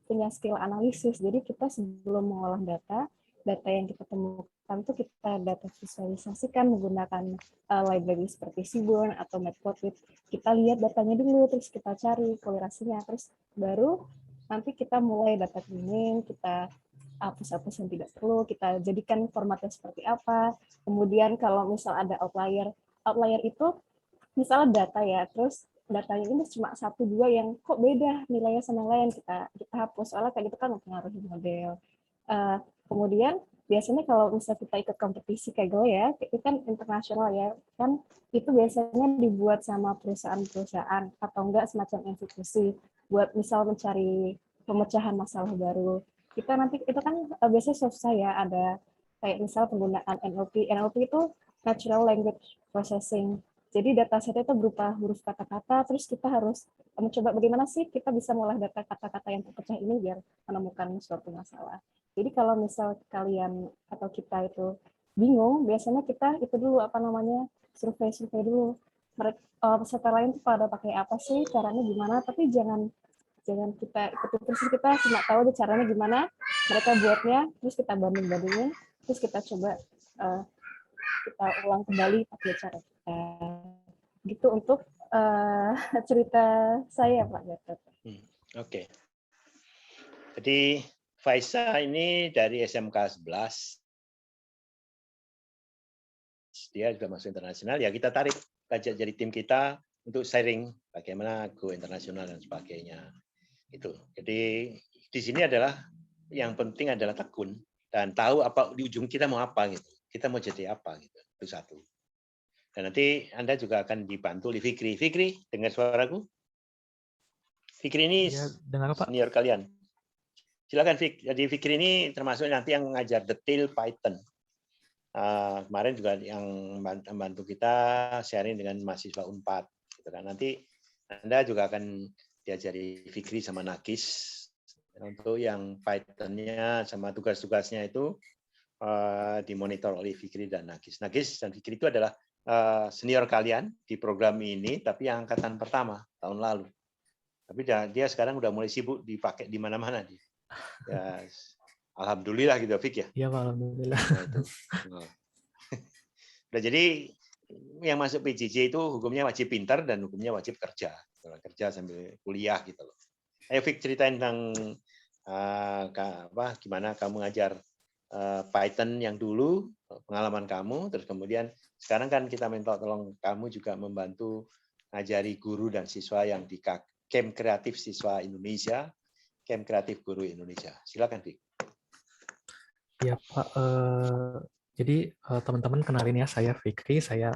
punya skill analisis. Jadi kita sebelum mengolah data yang kita temukan itu kita data visualisasikan menggunakan library seperti Seaborn atau Matplotlib. Kita lihat datanya dulu, terus kita cari korelasinya, terus baru nanti kita mulai data cleaning, kita hapus-hapus yang tidak perlu, kita jadikan formatnya seperti apa. Kemudian kalau misal ada outlier itu misalnya data ya, terus datanya ini cuma 1-2 yang kok beda nilainya sama yang lain, kita hapus, soalnya kayak gitu kan mempengaruhi model. Kemudian biasanya kalau misalnya kita ikut kompetisi kayak gue ya, itu kan internasional ya, kan itu biasanya dibuat sama perusahaan-perusahaan atau enggak semacam institusi buat misal mencari pemecahan masalah baru. Kita nanti itu kan biasanya susah ya, ada kayak misal penggunaan NLP. NLP itu Natural Language Processing. Jadi dataset itu berupa huruf kata-kata, terus kita harus mencoba bagaimana sih kita bisa mengolah data kata-kata yang terpecah ini biar menemukan suatu masalah. Jadi kalau misal kalian atau kita itu bingung, biasanya kita itu dulu survei dulu. Peserta lain tuh pada pakai apa sih, caranya gimana, tapi jangan kita ikuti terus, kita cuma tahu deh caranya gimana, mereka buatnya, terus kita banding-bandingin, terus kita coba kita ulang kembali pakai cara kita. Gitu untuk cerita saya, Pak Gatot. Oke. Jadi Faisa ini dari SMK 11. Dia juga masuk internasional, ya kita tarik ajak jadi tim kita untuk sharing bagaimana go internasional dan sebagainya. Itu. Jadi di sini adalah yang penting adalah tekun dan tahu apa di ujung kita mau apa gitu. Kita mau jadi apa gitu. Itu satu. Dan nanti Anda juga akan dibantu oleh Fikri. Fikri, dengar suaraku? Fikri ini ya, dengar, Pak. senior kalian. Silakan Fik. Jadi Fikri ini termasuk nanti yang mengajar detail Python. Kemarin juga yang membantu kita sharing dengan mahasiswa Unpad. Gitu kan. Nanti Anda juga akan diajari Fikri sama Nagis. Untuk yang Python-nya sama tugas-tugasnya itu dimonitor oleh Fikri dan Nagis. Nagis dan Fikri itu adalah senior kalian di program ini, tapi yang angkatan pertama tahun lalu. Tapi dia sekarang udah mulai sibuk dipakai di mana-mana. Ya, alhamdulillah gitu, Fik ya. Iya, Pak, alhamdulillah. Nah, itu. Nah, jadi yang masuk PJJ itu hukumnya wajib pintar dan hukumnya wajib kerja. Kerja sambil kuliah gitu loh. Ayo Fik, ceritain tentang gimana kamu ngajar Python yang dulu, pengalaman kamu, terus kemudian sekarang kan kita minta tolong kamu juga membantu ngajari guru dan siswa yang di Camp Kreatif Siswa Indonesia, Camp Kreatif Guru Indonesia. Silakan, Fik. Ya, Pak. Jadi teman-teman kenalin ya, saya Fikri. Saya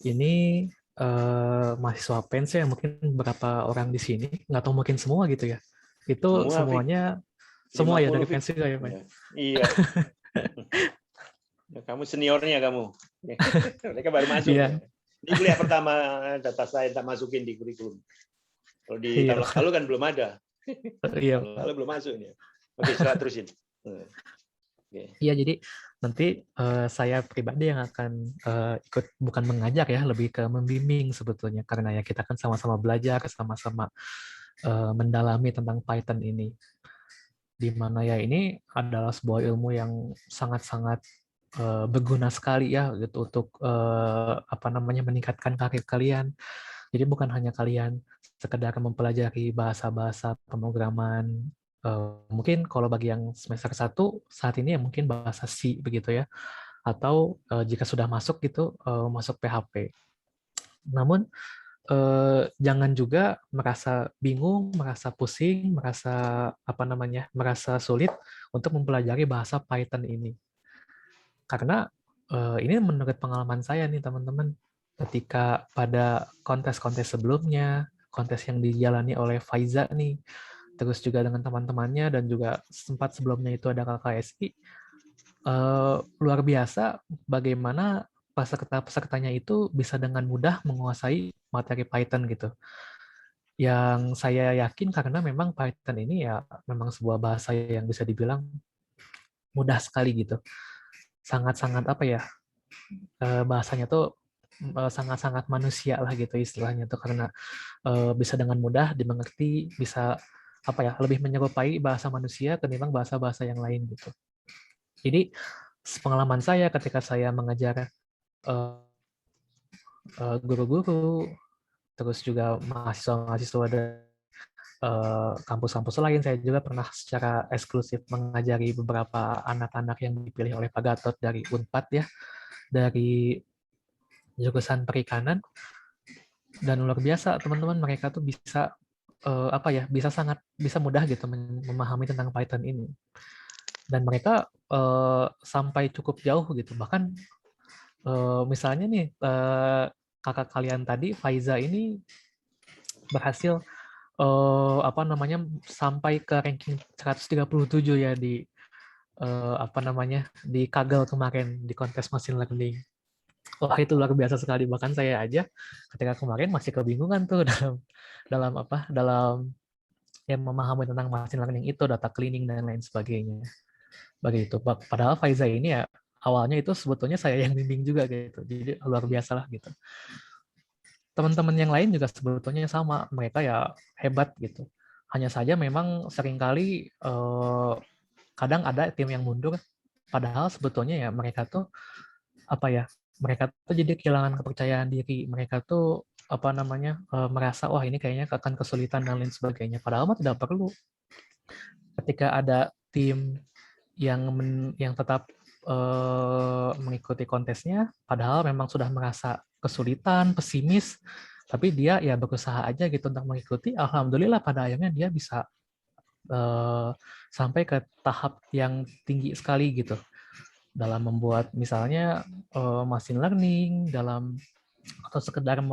ini mahasiswa PENS ya, mungkin berapa orang di sini, nggak tahu mungkin semua gitu ya. Itu semuanya, semua ya dari PENS juga ya, Pak. Iya. Kamu seniornya kamu. Mereka baru masuk. Iya. Ini kuliah pertama data saya tak masukin di kurikulum. Kalau di tahun lalu kan belum ada. Iya. Lalu belum masuk ini. Oke, silakan terusin. Iya, jadi nanti saya pribadi yang akan ikut, bukan mengajar ya, lebih ke membimbing sebetulnya, karena ya kita kan sama-sama belajar, sama-sama mendalami tentang Python ini. Di mana ya ini adalah sebuah ilmu yang sangat-sangat berguna sekali ya gitu untuk meningkatkan karir kalian. Jadi bukan hanya kalian sekedar mempelajari bahasa-bahasa pemrograman, mungkin kalau bagi yang semester 1 saat ini ya mungkin bahasa C begitu ya, atau jika sudah masuk gitu masuk PHP. Namun jangan juga merasa bingung, merasa pusing, merasa sulit untuk mempelajari bahasa Python ini. Karena ini menurut pengalaman saya nih teman-teman, ketika pada kontes-kontes sebelumnya, kontes yang dijalani oleh Faiza nih, terus juga dengan teman-temannya dan juga sempat sebelumnya itu ada KKSI, luar biasa bagaimana pesertanya itu bisa dengan mudah menguasai materi Python gitu. Yang saya yakin karena memang Python ini ya memang sebuah bahasa yang bisa dibilang mudah sekali gitu. Sangat-sangat apa ya, bahasanya tuh sangat-sangat manusia lah gitu istilahnya tuh, karena bisa dengan mudah dimengerti, bisa apa ya, lebih menyerupai bahasa manusia ketimbang bahasa-bahasa yang lain gitu. Jadi pengalaman saya ketika saya mengajar guru-guru, terus juga mahasiswa-mahasiswa dari kampus-kampus lain, saya juga pernah secara eksklusif mengajari beberapa anak-anak yang dipilih oleh Pak Gatot dari Unpad ya, dari jurusan perikanan, dan luar biasa teman-teman, mereka tuh bisa bisa mudah gitu memahami tentang Python ini, dan mereka sampai cukup jauh gitu. Bahkan misalnya nih kakak kalian tadi Faiza ini berhasil sampai ke ranking 137 ya di di Kaggle kemarin di kontes machine learning. Wah, itu luar biasa sekali. Bahkan saya aja ketika kemarin masih kebingungan tuh dalam yang memahami tentang machine learning itu, data cleaning dan lain sebagainya. Begitu. Padahal Faiza ini ya awalnya itu sebetulnya saya yang bimbing juga gitu. Jadi luar biasa lah gitu. Teman-teman yang lain juga sebetulnya sama, mereka ya hebat gitu. Hanya saja memang seringkali kadang ada tim yang mundur, padahal sebetulnya ya mereka tuh mereka tuh jadi kehilangan kepercayaan diri, mereka tuh merasa wah ini kayaknya akan kesulitan dan lain sebagainya. Padahal mah tidak perlu. Ketika ada tim yang tetap mengikuti kontesnya, padahal memang sudah merasa kesulitan, pesimis, tapi dia ya berusaha aja gitu untuk mengikuti. Alhamdulillah pada akhirnya dia bisa sampai ke tahap yang tinggi sekali gitu dalam membuat misalnya machine learning, atau sekedar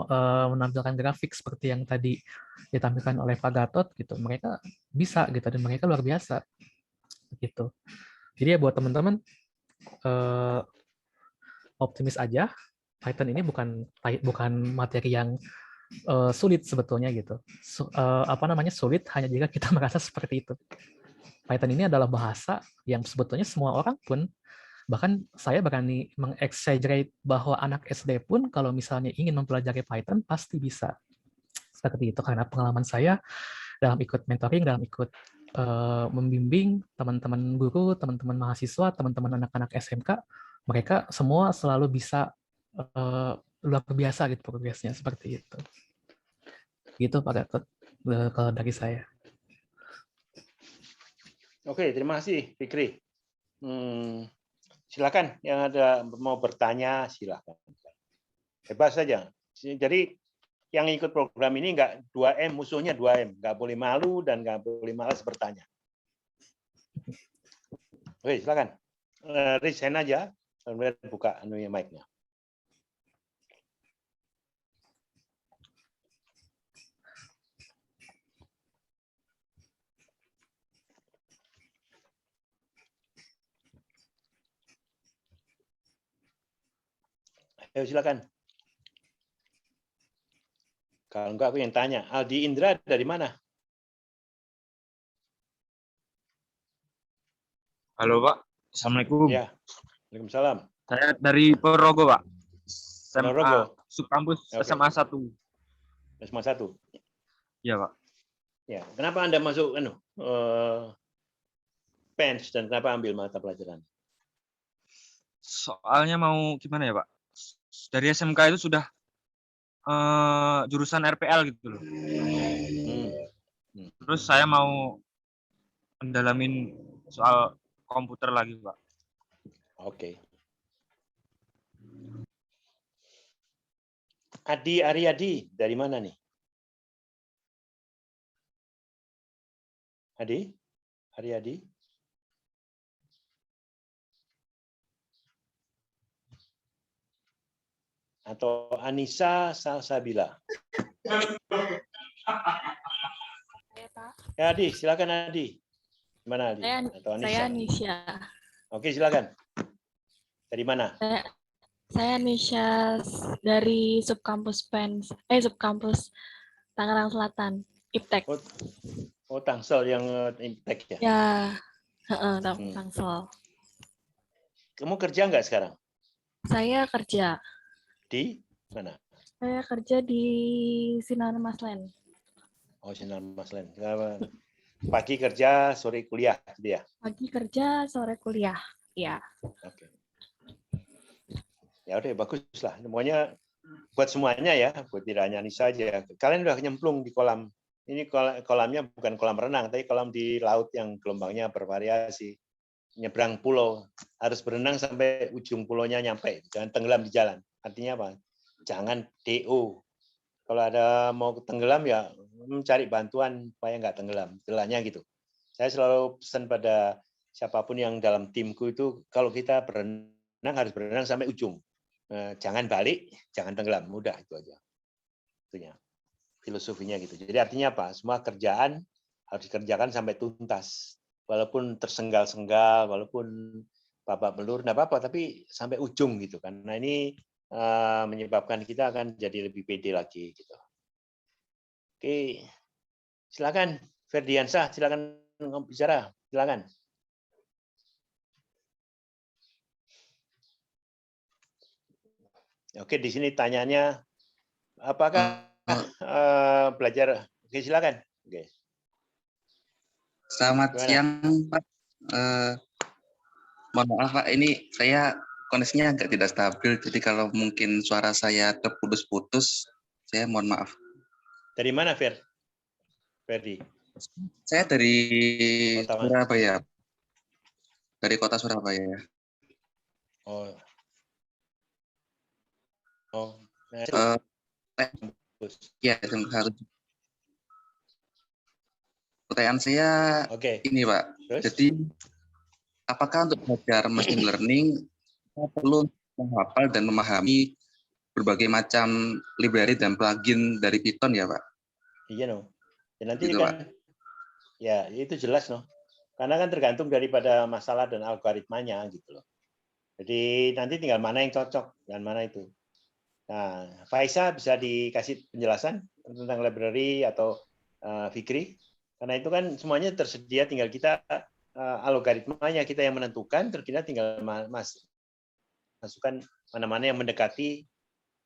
menampilkan grafik seperti yang tadi ditampilkan oleh Pak Gatot gitu. Mereka bisa gitu, dan mereka luar biasa gitu. Jadi ya buat teman-teman optimis aja. Python ini bukan materi yang sulit sebetulnya gitu. Sulit hanya jika kita merasa seperti itu. Python ini adalah bahasa yang sebetulnya semua orang pun, bahkan saya berani mengexaggerate bahwa anak SD pun kalau misalnya ingin mempelajari Python pasti bisa. Seperti itu karena pengalaman saya dalam ikut mentoring, dalam ikut membimbing teman-teman guru, teman-teman mahasiswa, teman-teman anak-anak SMK, mereka semua selalu bisa luar biasa gitu progresnya, seperti itu. Gitu Pak Gatot kalau dari saya. Oke, terima kasih Fikri. Silakan yang ada mau bertanya silakan. Bebas saja. Jadi yang ikut program ini nggak 2M, musuhnya 2M. Nggak boleh malu dan nggak boleh malas bertanya. Oke, silakan. Raise hand aja, kemudian buka mic-nya. Ayo silakan. Kalau enggak aku yang tanya. Aldi Indra dari mana? Halo Pak, Assalamualaikum. Ya, Waalaikumsalam. Saya dari Ponorogo Pak. Ponorogo. Subkampus SMA 1. SMA 1. Iya Pak. Ya, kenapa Anda masuk PENS dan kenapa ambil mata pelajaran? Soalnya mau gimana ya Pak? Dari SMK itu sudah jurusan RPL gitu loh. Terus saya mau mendalamin soal komputer lagi Pak. Oke. Adi Aryadi, dari mana nih? Adi Aryadi? Atau Anissa Salsabila? Ya, Adi, silakan Adi. Gimana Adi? Atau Anissa? Saya Nisha. Oke, silakan. Dari mana? Saya Nisha dari subkampus subkampus Tangerang Selatan, IPTEK. Oh, Tangsel yang Iptek ya? Ya, Tangsel. Kamu kerja nggak sekarang? Saya kerja. Di mana? Saya kerja di Sinar Maslen. Oh, Sinar Maslen. Pagi kerja, sore kuliah, gitu ya? Pagi kerja, sore kuliah. Ya. Oke. Ya udah, bagus lah. Semuanya buat semuanya ya, buat tidak hanya Nisa aja. Kalian udah nyemplung di kolam. Ini kolamnya bukan kolam renang, tapi kolam di laut yang gelombangnya bervariasi. Nyebrang pulau, harus berenang sampai ujung pulaunya nyampe. Jangan tenggelam di jalan. Artinya apa? Jangan DO. Kalau ada mau tenggelam ya mencari bantuan supaya nggak tenggelam. Istilahnya gitu. Saya selalu pesan pada siapapun yang dalam timku itu, kalau kita berenang harus berenang sampai ujung. Jangan balik, jangan tenggelam. Mudah itu aja. Itunya. Filosofinya gitu. Jadi artinya apa? Semua kerjaan harus dikerjakan sampai tuntas. Walaupun tersenggal-senggal, walaupun babak belur, enggak apa-apa, tapi sampai ujung gitu kan. Nah, ini menyebabkan kita akan jadi lebih pede lagi gitu. Oke. Silakan Ferdiansyah, silakan bicara. Silakan. Oke, di sini tanyanya apakah belajar? Oke, silakan. Oke. Selamat Gimana? siang, Pak. Mohon maaf, Pak. Ini saya koneksinya agak tidak stabil, jadi kalau mungkin suara saya terputus-putus, saya mohon maaf. Dari mana, Ferdi? Saya dari Kota mana? Surabaya. Dari kota Surabaya. Oh. Oh. Ya, harus. Pertanyaan saya ini, Pak. Terus? Jadi, apakah untuk belajar machine learning kita perlu menghafal dan memahami berbagai macam library dan plugin dari Python ya, Pak? Iya, no. Ya, nanti Gitu, kan, Pak. ya itu jelas, no. Karena kan tergantung daripada masalah dan algoritmanya gitu loh. Jadi nanti tinggal mana yang cocok dan mana itu. Nah, Faisa bisa dikasih penjelasan tentang library atau Fikri, karena itu kan semuanya tersedia, tinggal kita algoritmanya kita yang menentukan, terus kita tinggal masukkan mana-mana yang mendekati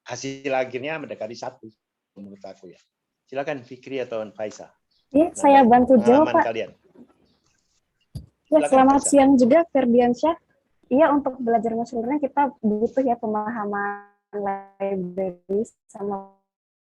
hasil akhirnya mendekati satu menurut aku ya. Silakan Fikri atau Faisa. Ya, saya bantu jawab, Pak. Kalian. Ya, Silakan, selamat Faisa. siang juga Ferdiansyah. Iya, untuk belajar machine learning kita butuh ya pemahaman library sama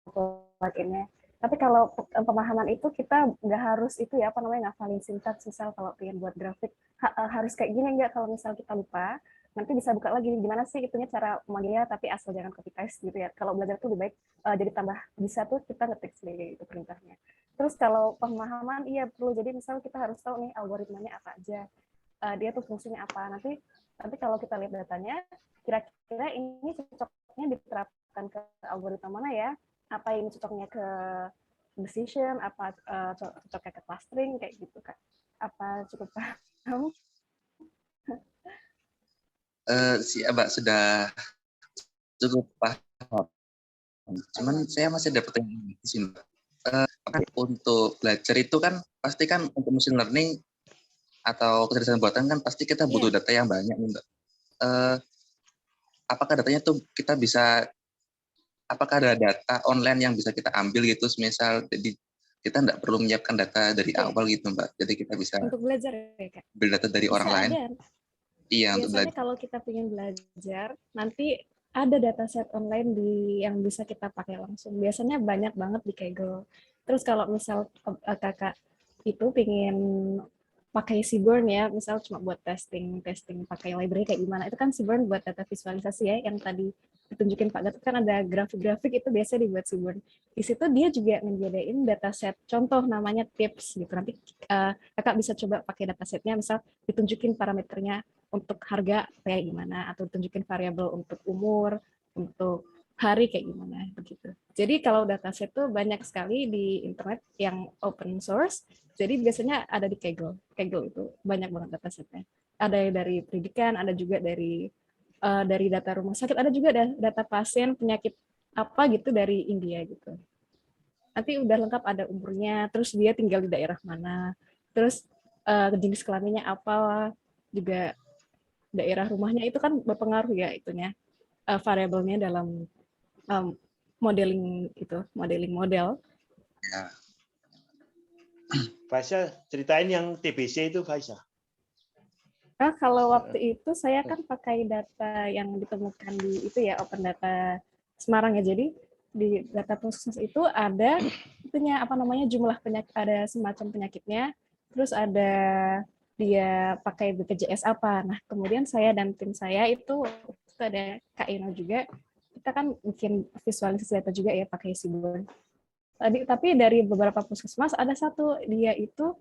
pluginnya. Tapi kalau pemahaman itu kita nggak harus itu ya, apa namanya, ngafalin sintaks. Misal kalau pengen buat grafik harus kayak gini enggak, kalau misal kita lupa nanti bisa buka lagi gimana sih itunya cara memanggilnya, tapi asal jangan copy paste gitu ya. Kalau belajar tuh lebih baik jadi tambah bisa tuh kita ngetik sendiri itu perintahnya. Terus kalau pemahaman iya perlu, jadi misal kita harus tahu nih algoritmanya apa aja, dia tuh fungsinya apa. Nanti kalau kita lihat datanya, kira-kira ini cocoknya diterapkan ke algoritma mana ya? Apa ini cocoknya ke decision, apa cocoknya ke clustering kayak gitu kan? Apa cukup paham? Mbak sudah cukup paham. Cuman saya masih ada pertanyaan di sini, Mbak. Untuk belajar itu kan pasti kan untuk machine learning atau kecerdasan buatan kan pasti kita butuh data yang banyak nih, Mbak. Apakah datanya tuh kita bisa, apakah ada data online yang bisa kita ambil gitu, misal jadi kita nggak perlu menyiapkan data dari awal gitu, Mbak. Jadi kita bisa untuk belajar ya, Kak? ambil data dari Bisa orang lain. ada. Iya, untuk Biasanya belajar. kalau kita ingin belajar, nanti ada dataset online yang bisa kita pakai langsung. Biasanya banyak banget di Kaggle. Terus kalau misal kakak itu ingin pakai Seaborn ya, misal cuma buat testing pakai library kayak gimana. Itu kan Seaborn buat data visualisasi ya, yang tadi ditunjukin Pak Gatot kan ada grafik-grafik itu biasa dibuat Seaborn. Di situ dia juga menyediain dataset contoh namanya tips gitu. Nanti kakak bisa coba pakai datasetnya, misal ditunjukin parameternya untuk harga kayak gimana, atau tunjukin variabel untuk umur, untuk hari kayak gimana begitu. Jadi kalau dataset tuh banyak sekali di internet yang open source. Jadi biasanya ada di Kaggle. Kaggle itu banyak banget datasetnya. Ada dari pendidikan, ada juga dari data rumah sakit, ada juga data pasien penyakit apa gitu dari India gitu. Nanti udah lengkap ada umurnya, terus dia tinggal di daerah mana, terus jenis kelaminnya apa, juga daerah rumahnya itu kan berpengaruh ya itunya variabelnya dalam modeling model. Ya. Faisal, ceritain yang TBC itu, Faisal. Nah, kalau waktu itu saya kan pakai data yang ditemukan di itu ya Open Data Semarang ya. Jadi di data puskesmas itu ada itunya apa namanya jumlah penyakit, ada semacam penyakitnya, terus ada dia pakai BPJS apa. Nah, kemudian saya dan tim saya itu ada Kak Ino juga, kita kan bikin visualisasi data juga ya pakai Seaborn. Tapi dari beberapa puskesmas ada satu dia itu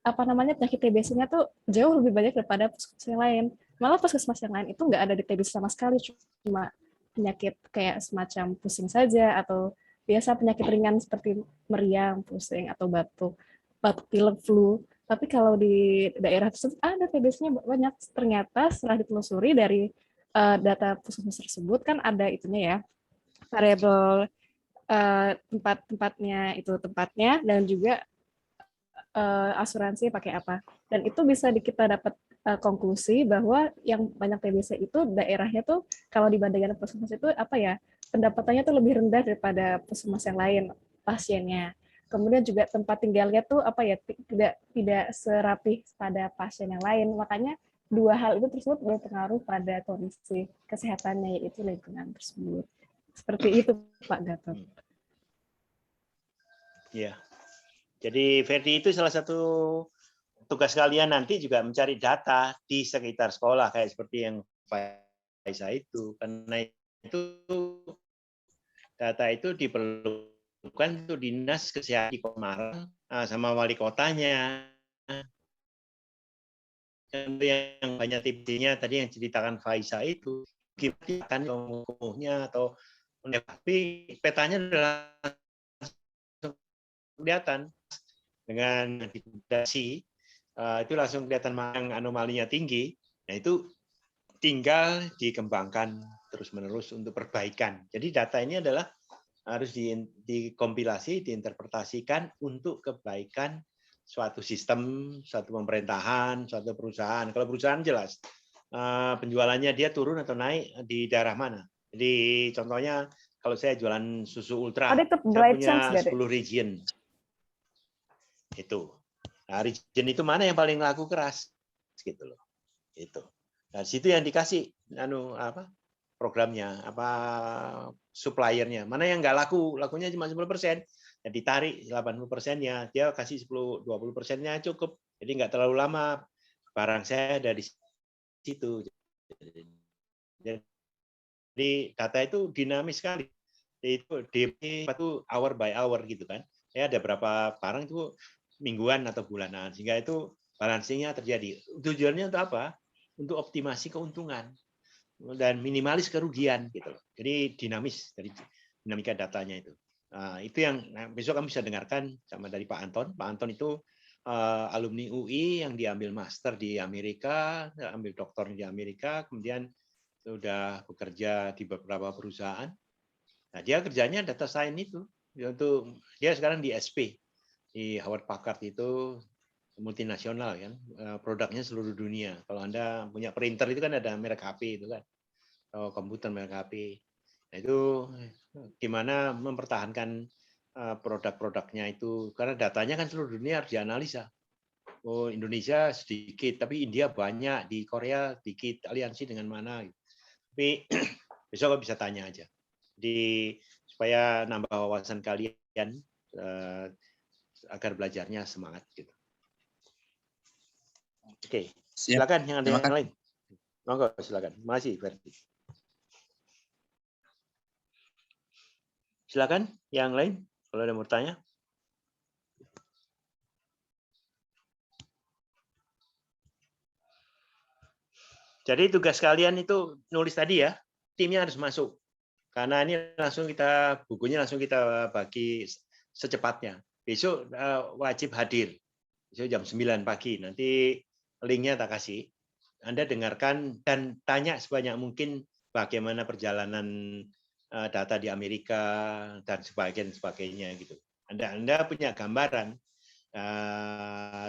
apa namanya penyakit TBC-nya tuh jauh lebih banyak daripada puskesmas yang lain. Malah puskesmas yang lain itu nggak ada di TBC sama sekali, cuma penyakit kayak semacam pusing saja atau biasa penyakit ringan seperti meriang, pusing atau batuk pilek, flu. Tapi kalau di daerah tersebut ada TBC-nya banyak. Ternyata setelah ditelusuri dari data puskesmas tersebut kan ada itunya ya variabel tempatnya dan juga asuransi pakai apa. Dan itu bisa kita dapat konklusi bahwa yang banyak TBC itu daerahnya tuh kalau dibandingkan puskesmas itu apa ya, pendapatannya tuh lebih rendah daripada puskesmas yang lain pasiennya. Kemudian juga tempat tinggalnya tuh apa ya, tidak serapih pada pasien yang lain. Makanya dua hal itu tersebut berpengaruh pada kondisi kesehatannya, yaitu lingkungan tersebut. Seperti itu Pak Gatot. Iya. Jadi Ferdi itu salah satu tugas kalian nanti juga mencari data di sekitar sekolah kayak seperti yang Faisal itu. Karena itu data itu diperlukan untuk dinas kesehatan di Semarang sama wali kotanya. Yang banyak tipsnya tadi yang ceritakan Faisal itu gimana kan umumnya atau tapi petanya adalah kelihatan dengan dikondisi itu langsung kelihatan mana anomalinya tinggi. Nah itu tinggal dikembangkan terus-menerus untuk perbaikan. Jadi data ini adalah harus dikompilasi, diinterpretasikan untuk kebaikan suatu sistem, suatu pemerintahan, suatu perusahaan. Kalau perusahaan jelas penjualannya dia turun atau naik di daerah mana. Jadi contohnya kalau saya jualan susu ultra, saya punya 10 region. Itu. Nah, region itu mana yang paling laku keras gitu loh. Itu. Nah, situ yang dikasih programnya, suppliernya. Mana yang nggak laku, lakunya cuma 10%. Ya ditarik 80%-nya, dia kasih 10-20%-nya cukup. Jadi nggak terlalu lama barang saya dari situ. Jadi data itu dinamis sekali. Itu DP itu hour by hour gitu kan. Ya ada berapa barang itu mingguan atau bulanan, sehingga itu balancing-nya terjadi. Tujuannya untuk apa? Untuk optimasi keuntungan dan minimalis kerugian gitu. Jadi dinamis dari dinamika datanya itu. Itu yang besok kami bisa dengarkan sama dari Pak Anton. Pak Anton itu alumni UI yang diambil master di Amerika, ambil doktor di Amerika, kemudian sudah bekerja di beberapa perusahaan. Nah, dia kerjanya data science itu. Dia sekarang di SP. Di Hewlett Packard itu multinasional kan, produknya seluruh dunia. Kalau Anda punya printer itu kan ada merek HP itu kan, atau komputer merek HP. Nah, itu gimana mempertahankan produk-produknya itu, karena datanya kan seluruh dunia harus dianalisa. Oh Indonesia sedikit, tapi India banyak, di Korea sedikit, aliansi dengan mana? Tapi besok bisa tanya aja, supaya nambah wawasan kalian. Agar belajarnya semangat gitu. Oke, Siap. silakan yang ada Terima yang kasih. lain. Monggo, silakan. Masih Ferdi. Silakan yang lain kalau ada mau tanya. Jadi tugas kalian itu nulis tadi ya, timnya harus masuk. Karena ini bukunya langsung kita bagi secepatnya. Besok wajib hadir. Besok jam 9 pagi. Nanti linknya tak kasih. Anda dengarkan dan tanya sebanyak mungkin bagaimana perjalanan data di Amerika dan sebagainya gitu. Anda punya gambaran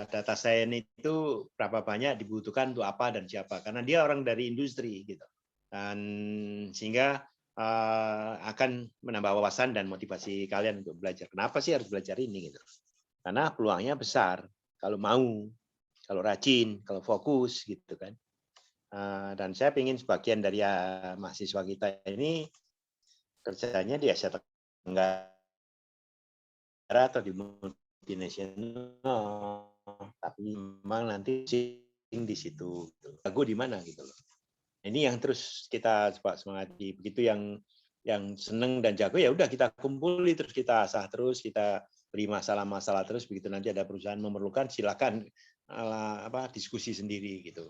data science itu berapa banyak dibutuhkan untuk apa dan siapa, karena dia orang dari industri gitu, dan sehingga akan menambah wawasan dan motivasi kalian untuk belajar. Kenapa sih harus belajar ini gitu? Karena peluangnya besar kalau mau, kalau rajin, kalau fokus gitu kan. Dan saya ingin sebagian dari mahasiswa kita ini kerjanya di Asia Tenggara atau di multinasional, tapi memang nanti di situ jago di mana gitu loh. Ini yang terus kita semangati. Begitu yang seneng dan jago ya udah kita kumpuli, terus kita asah terus, kita beri masalah-masalah terus. Begitu nanti ada perusahaan memerlukan, silakan diskusi sendiri gitu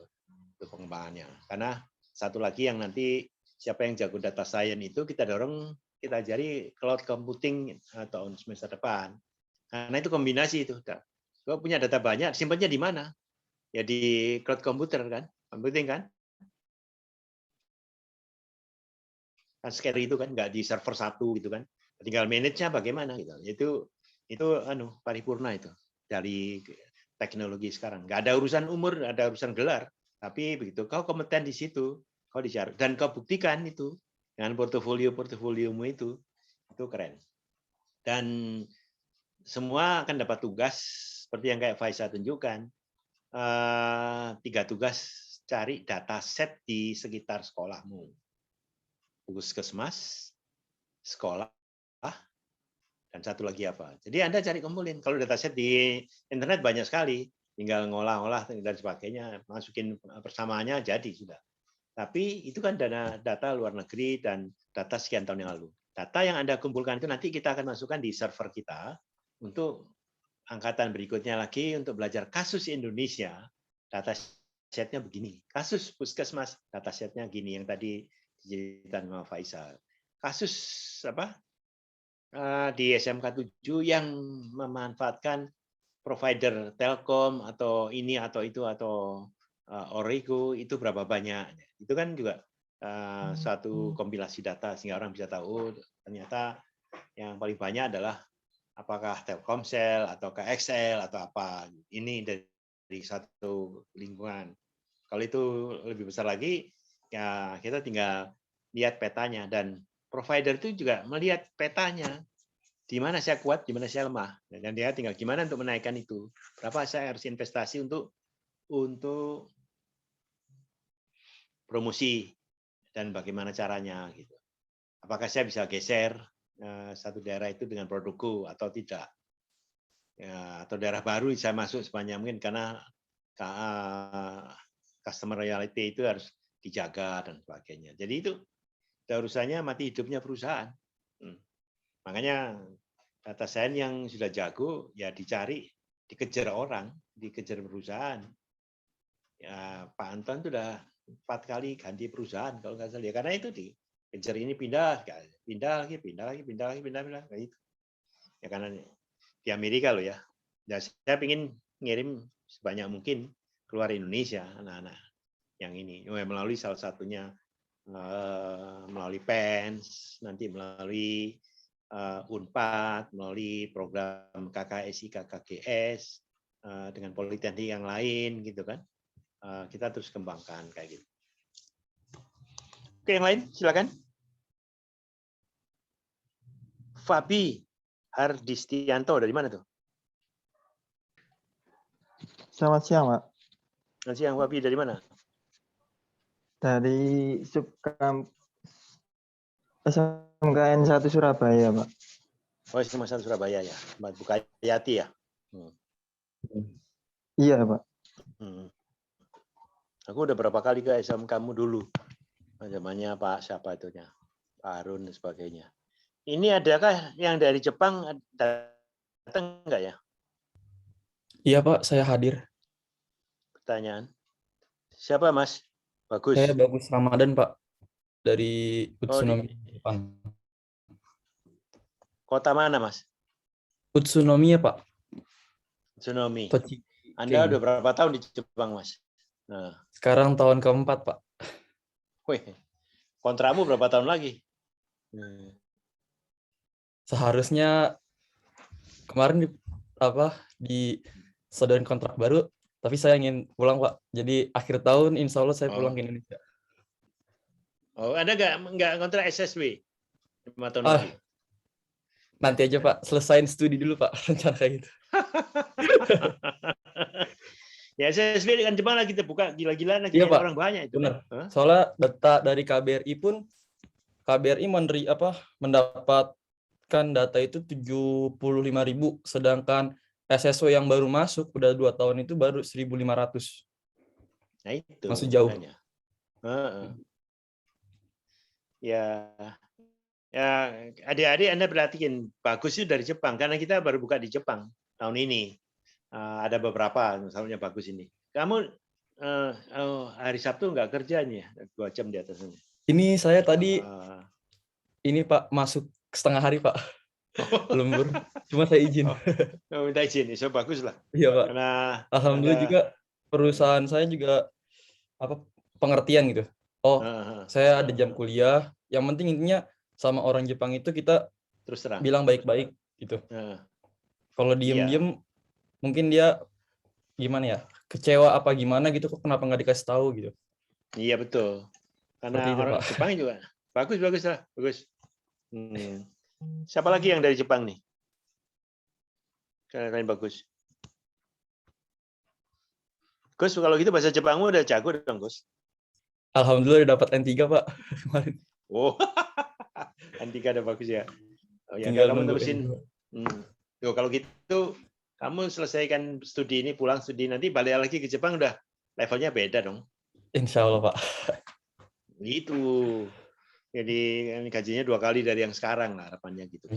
untuk pengembangannya. Karena satu lagi yang nanti siapa yang jago data science itu kita dorong, kita ajari cloud computing tahun semester depan. Karena itu kombinasi itu. Kalau punya data banyak, simpannya di mana? Ya di cloud computer kan, computing kan. Kan scary itu kan, nggak di server satu gitu kan. Tinggal manage-nya bagaimana gitu. Itu paripurna itu dari teknologi sekarang. Nggak ada urusan umur, nggak ada urusan gelar. Tapi begitu kau kompeten di situ, kau dicari dan kau buktikan itu dengan portofoliomu itu keren. Dan semua akan dapat tugas seperti yang kayak Faisal tunjukkan. 3 tugas, cari data set di sekitar sekolahmu. Puskesmas, sekolah, dan satu lagi apa. Jadi Anda cari kumpulin. Kalau data set di internet banyak sekali, tinggal ngolah-ngolah dan sebagainya, masukin persamaannya jadi sudah. Tapi itu kan data luar negeri dan data sekian tahun yang lalu. Data yang Anda kumpulkan itu nanti kita akan masukkan di server kita untuk angkatan berikutnya lagi untuk belajar kasus Indonesia, data setnya begini. Kasus puskesmas, data setnya gini yang tadi diceritakan sama Faisal. Kasus di SMK 7 yang memanfaatkan provider Telkom atau ini atau itu atau Origo itu berapa banyak? Itu kan juga suatu kompilasi data sehingga orang bisa tahu ternyata yang paling banyak adalah apakah Telkomsel atau XL atau apa. Ini dari satu lingkungan. Kalau itu lebih besar lagi, ya kita tinggal lihat petanya, dan provider itu juga melihat petanya. Di mana saya kuat, di mana saya lemah. Dan dia tinggal gimana untuk menaikkan itu. Berapa saya harus investasi untuk promosi dan bagaimana caranya gitu. Apakah saya bisa geser satu daerah itu dengan produkku atau tidak, ya, atau daerah baru saya masuk sebanyak mungkin karena customer loyalty itu harus dijaga dan sebagainya. Jadi itu urusannya mati hidupnya perusahaan. Makanya data science yang sudah jago ya dicari, dikejar orang, dikejar perusahaan. Ya Pak Anton sudah 4 kali ganti perusahaan kalau nggak salah ya, karena itu dikejar ini pindah lagi kayak gitu. Ya karena di Amerika loh ya. Ya saya ingin ngirim sebanyak mungkin keluar Indonesia anak-anak yang ini melalui salah satunya melalui PENS, nanti melalui Unpad, melalui program KKSI, KKGS dengan politeknik yang lain gitu kan. Kita terus kembangkan kayak gitu. Oke, yang lain silakan. Fabi Hardistianto dari mana tuh? Selamat siang, Pak. Selamat siang, Fabi dari mana? Dari Subkampus SMKN 1 Surabaya, Pak. Oh, SMA 1 Surabaya ya. Mbak Bukayati ya? Iya, Pak. Aku udah berapa kali ke SMK-mu dulu. Zamannya Pak siapa itunya, Pak Harun dan sebagainya. Ini adakah yang dari Jepang datang enggak ya? Iya Pak, saya hadir. Pertanyaan. Siapa Mas? Bagus. Saya Bagus Ramadan Pak, dari Oh, di Utsunomiya Jepang. kota mana Mas? Utsunomiya Pak. Tsunami. Tochigi. Anda udah berapa tahun di Jepang Mas? Nah, Sekarang tahun keempat Pak. wih, kontrakmu berapa tahun lagi? Seharusnya kemarin disodorin kontrak baru, tapi saya ingin pulang Pak. Jadi akhir tahun insya Allah saya pulang ke Indonesia. Oh, ada nggak kontrak SSW 5 tahun lagi? Nanti aja Pak, selesain studi dulu Pak, rencana kayak gitu. Ya SSW dengan Jepang lagi terbuka gila-gilaan lagi, Iya, Pak. orang banyak itu. Benar. Hah? Soalnya data dari KBRI pun, KBRI mendapatkan data itu 75.000, sedangkan SSW yang baru masuk udah 2 tahun itu baru 1.500. Nah itu. Masih jauh. Makanya. Ya, adik-adik Anda perhatiin, bagus itu dari Jepang karena kita baru buka di Jepang tahun ini. Ada beberapa, misalnya bagus ini. Kamu hari Sabtu nggak kerja nih ya, 2 jam di atasnya. Ini saya tadi ini Pak masuk setengah hari Pak, lembur. Cuma saya izin. Minta izin, so bagus lah. Iya Pak. Karena Alhamdulillah juga perusahaan saya juga pengertian gitu. Oh, saya ada jam kuliah. Yang penting intinya sama orang Jepang itu kita terus terang bilang baik-baik gitu. Kalau diem-diem mungkin dia gimana ya, kecewa apa gimana gitu, kok kenapa nggak dikasih tahu gitu. Iya betul. Karena itu, orang Pak. Jepang juga bagus lah, bagus. Siapa lagi yang dari Jepang nih? Kalian bagus. Gus, kalau gitu bahasa Jepangmu udah jago dong, Gus. Alhamdulillah udah dapat N3 Pak kemarin. Oh, N3 udah bagus ya. Oh, ya Tinggal kamu nunggu terusin. Tuh, kalau gitu kamu selesaikan studi ini, pulang studi nanti balik lagi ke Jepang udah levelnya beda dong. Insya Allah Pak. Gitu. Jadi gajinya 2 kali dari yang sekarang lah harapannya gitu.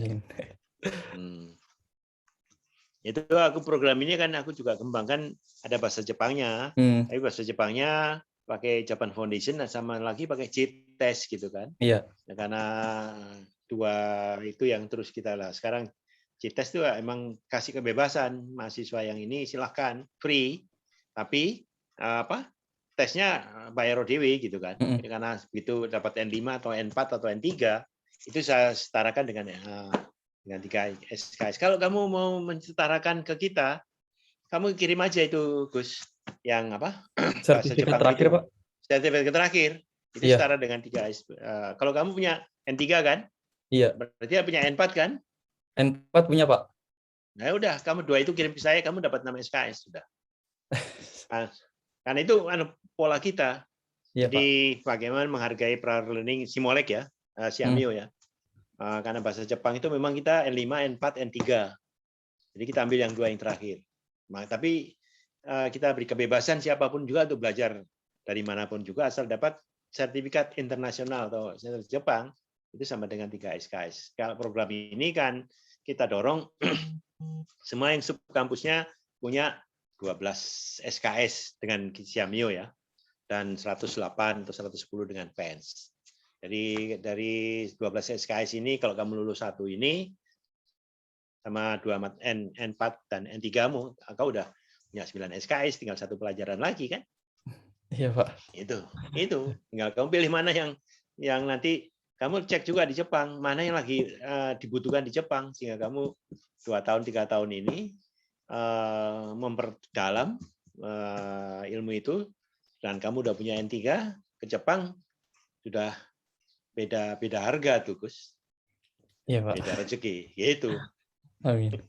Itu aku program ini kan aku juga kembangkan ada bahasa Jepangnya. Tapi bahasa Jepangnya pakai Japan Foundation sama lagi pakai JITES gitu kan. Iya. Ya, karena 2 itu yang terus kita lah. Sekarang JITES itu emang kasih kebebasan mahasiswa yang ini silahkan free, tapi tesnya bayar ODW gitu kan. Karena begitu dapat N5 atau N4 atau N3 itu saya setarakan dengan 3 SKS. Kalau kamu mau mensetarakan ke kita, kamu kirim aja itu Gus yang Sertifikat terakhir itu. Pak. Sertifikat terakhir itu setara dengan 3 kalau kamu punya N3 kan? Iya. Berarti punya N4 kan? N4 punya Pak. Nah udah, kamu 2 itu kirim ke saya, kamu dapat 6 SKS sudah. Karena itu pola kita. Iya, jadi bagaimana menghargai prior learning Simolek ya, Siamio ya. Karena bahasa Jepang itu memang kita N5, N4, N3. Jadi kita ambil yang 2 yang terakhir. Tapi kita beri kebebasan siapapun juga untuk belajar dari manapun juga asal dapat sertifikat internasional atau sertifikat Jepang itu sama dengan 3 SKS. Kalau program ini kan kita dorong semua yang subkampusnya punya 12 SKS dengan Siamio ya, dan 108 atau 110 dengan PENS. Jadi dari 12 SKS ini kalau kamu lulus 1 ini sama 2 N4 dan N3-mu, kau udah punya 9 SKS, tinggal 1 pelajaran lagi kan? Iya Pak. Itu. Tinggal kamu pilih mana yang nanti kamu cek juga di Jepang, mana yang lagi dibutuhkan di Jepang, sehingga kamu 2 tahun, 3 tahun ini memperdalam ilmu itu, dan kamu udah punya N3, ke Jepang sudah beda harga tuh, Gus. Iya Pak. Beda rezeki, gitu. Amin.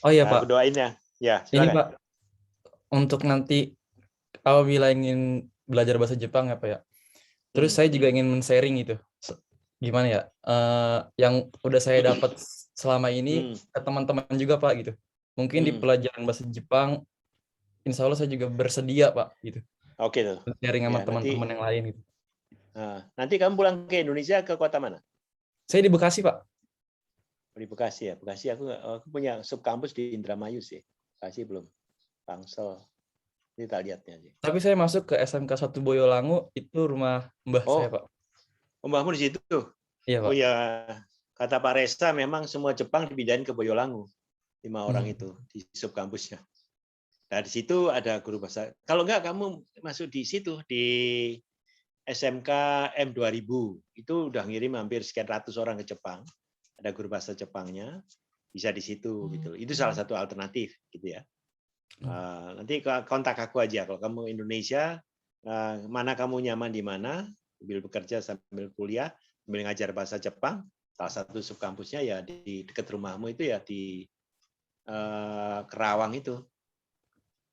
Oh iya Pak. Aku doain ya. Ya, ini silakan. Pak, untuk nanti apabila ingin belajar bahasa Jepang ya Pak ya. Terus saya juga ingin men-sharing itu. Gimana ya? Yang udah saya dapat selama ini ke teman-teman juga Pak gitu. Mungkin di pelajaran bahasa Jepang, insya Allah saya juga bersedia Pak gitu. Oke tuh. sharing sama Ya, teman-teman yang lain gitu. Nanti kamu pulang ke Indonesia ke kota mana? Saya di Bekasi, Pak. Di Bekasi ya. Bekasi aku punya sub kampus di Indramayu sih. Bekasi belum. Tangsel. Ini tak lihatnya sih. Tapi saya masuk ke SMK 1 Boyolangu, itu rumah mbah saya, Pak. Mbahmu di situ tuh? Iya, Pak. Oh ya, kata Pak Resta memang semua Jepang dipindahin ke Boyolangu. 5 orang itu di sub kampusnya. Nah, di situ ada guru bahasa. Kalau enggak kamu masuk di situ di SMK M2000. Itu udah ngirim hampir sekian ratus orang ke Jepang. Ada guru bahasa Jepangnya, bisa di situ gitu. Itu salah satu alternatif gitu ya. Nanti kontak aku aja kalau kamu Indonesia, mana kamu nyaman di mana, sambil bekerja sambil kuliah, sambil ngajar bahasa Jepang. Salah satu sub kampusnya ya di dekat rumahmu itu ya di Kerawang itu.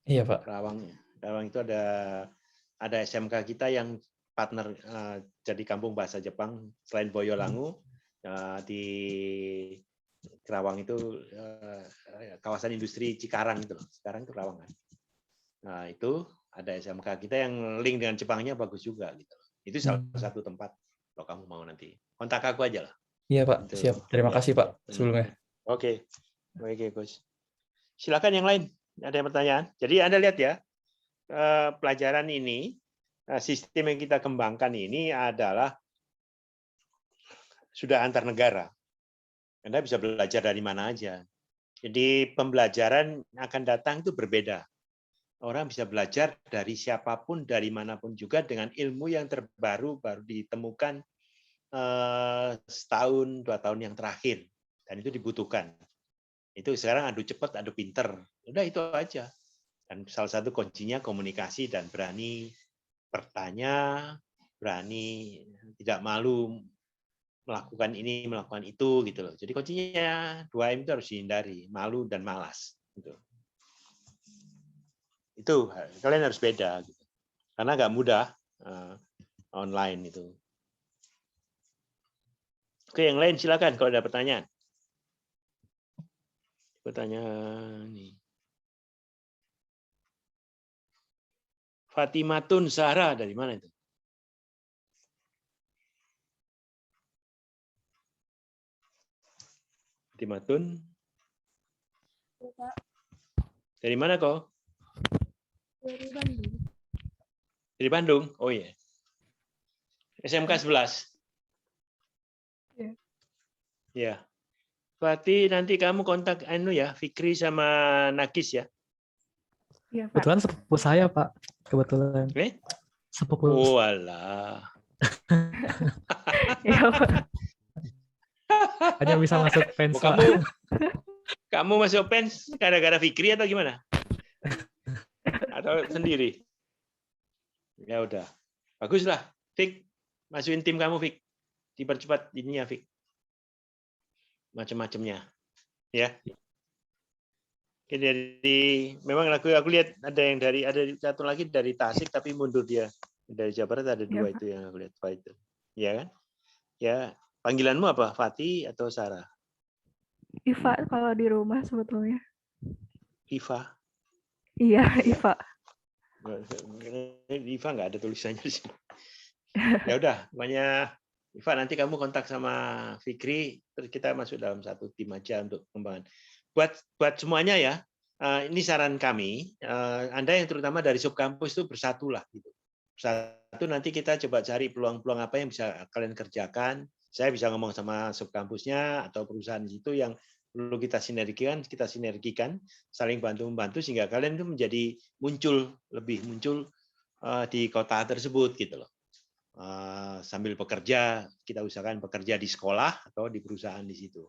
Iya, Pak. Kerawang itu ada SMK kita yang partner jadi kampung bahasa Jepang selain Boyolangu di Kerawang itu kawasan industri Cikarang itu loh. Sekarang itu Kerawang kan. Nah, itu ada SMK kita yang link dengan Jepangnya bagus juga gitu. Itu salah satu tempat kalau kamu mau nanti. Kontak aku aja lah. Iya, Pak. Gitu. Siap. Terima kasih, Pak, sebelumnya. Oke. Oke, Gus. Silakan yang lain. Ada yang pertanyaan? Jadi Anda lihat ya, pelajaran ini, sistem yang kita kembangkan ini adalah sudah antar negara. Anda bisa belajar dari mana aja. Jadi pembelajaran akan datang itu berbeda. Orang bisa belajar dari siapapun, dari manapun juga dengan ilmu yang terbaru, baru ditemukan setahun, 2 tahun yang terakhir. Dan itu dibutuhkan. Itu sekarang adu cepat, adu pinter. Udah itu aja. Dan salah satu kuncinya komunikasi dan berani bertanya, berani tidak malu melakukan ini, melakukan itu gitu loh. Jadi kuncinya 2M itu harus dihindari, malu dan malas gitu. Itu kalian harus beda gitu. Karena nggak mudah online itu. Oke, yang lain silakan kalau ada pertanyaan. Pertanyaan nih. Fatimatun Zahra dari mana itu? Fatimatun. Dari mana kok? Dari Bandung. Dari Bandung? Oh iya. SMK 11. Iya. Ya. Berarti nanti kamu kontak ya, Fikri sama Nagis ya. Iya, Pak. Kebetulan sepupu saya, Pak. Kebetulan. Sepupu. Oh alah. Iya, Pak. Hanya bisa masuk fans, Pak. Kamu masuk fans gara-gara Fikri atau gimana? Atau sendiri? Ya udah. Baguslah. Fik, masukin tim kamu, Fik. Dipercepat ininya, Fik. Macam-macamnya. Ya. Oke, jadi memang aku lihat ada satu lagi dari Tasik tapi mundur dia. Dari Jawa Barat ada 2 itu yang aku lihat, Pak itu. Ya kan? Ya, panggilanmu apa? Fati atau Sarah? Iva kalau di rumah sebetulnya. Iva. Iya, Iva. Iva nggak ada tulisannya di sini. Ya udah, pokoknya Iva nanti kamu kontak sama Fikri, terus kita masuk dalam satu tim aja untuk pengembangan. Buat semuanya ya, ini saran kami. Anda yang terutama dari sub kampus itu bersatulah gitu. Bersatu nanti kita coba cari peluang-peluang apa yang bisa kalian kerjakan. Saya bisa ngomong sama sub kampusnya atau perusahaan itu yang perlu kita sinergikan, saling bantu-membantu sehingga kalian itu menjadi lebih muncul di kota tersebut gitu loh. Sambil bekerja, kita usahakan bekerja di sekolah atau di perusahaan di situ.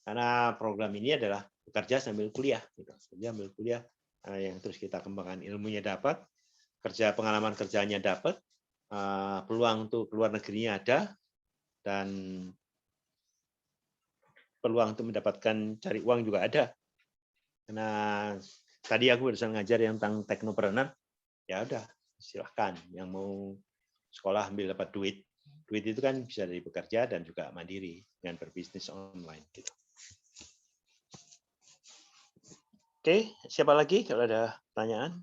Karena program ini adalah bekerja sambil kuliah, gitu. Bekerja sambil kuliah yang terus kita kembangkan, ilmunya dapat, pengalaman kerjanya dapat, peluang untuk keluar negerinya ada, dan peluang untuk mendapatkan cari uang juga ada. Karena tadi aku barusan ngajar yang tentang teknopreneur, ya udah silahkan yang mau sekolah ambil dapat duit. Duit itu kan bisa dari bekerja dan juga mandiri dengan berbisnis online gitu. Oke, siapa lagi kalau ada pertanyaan?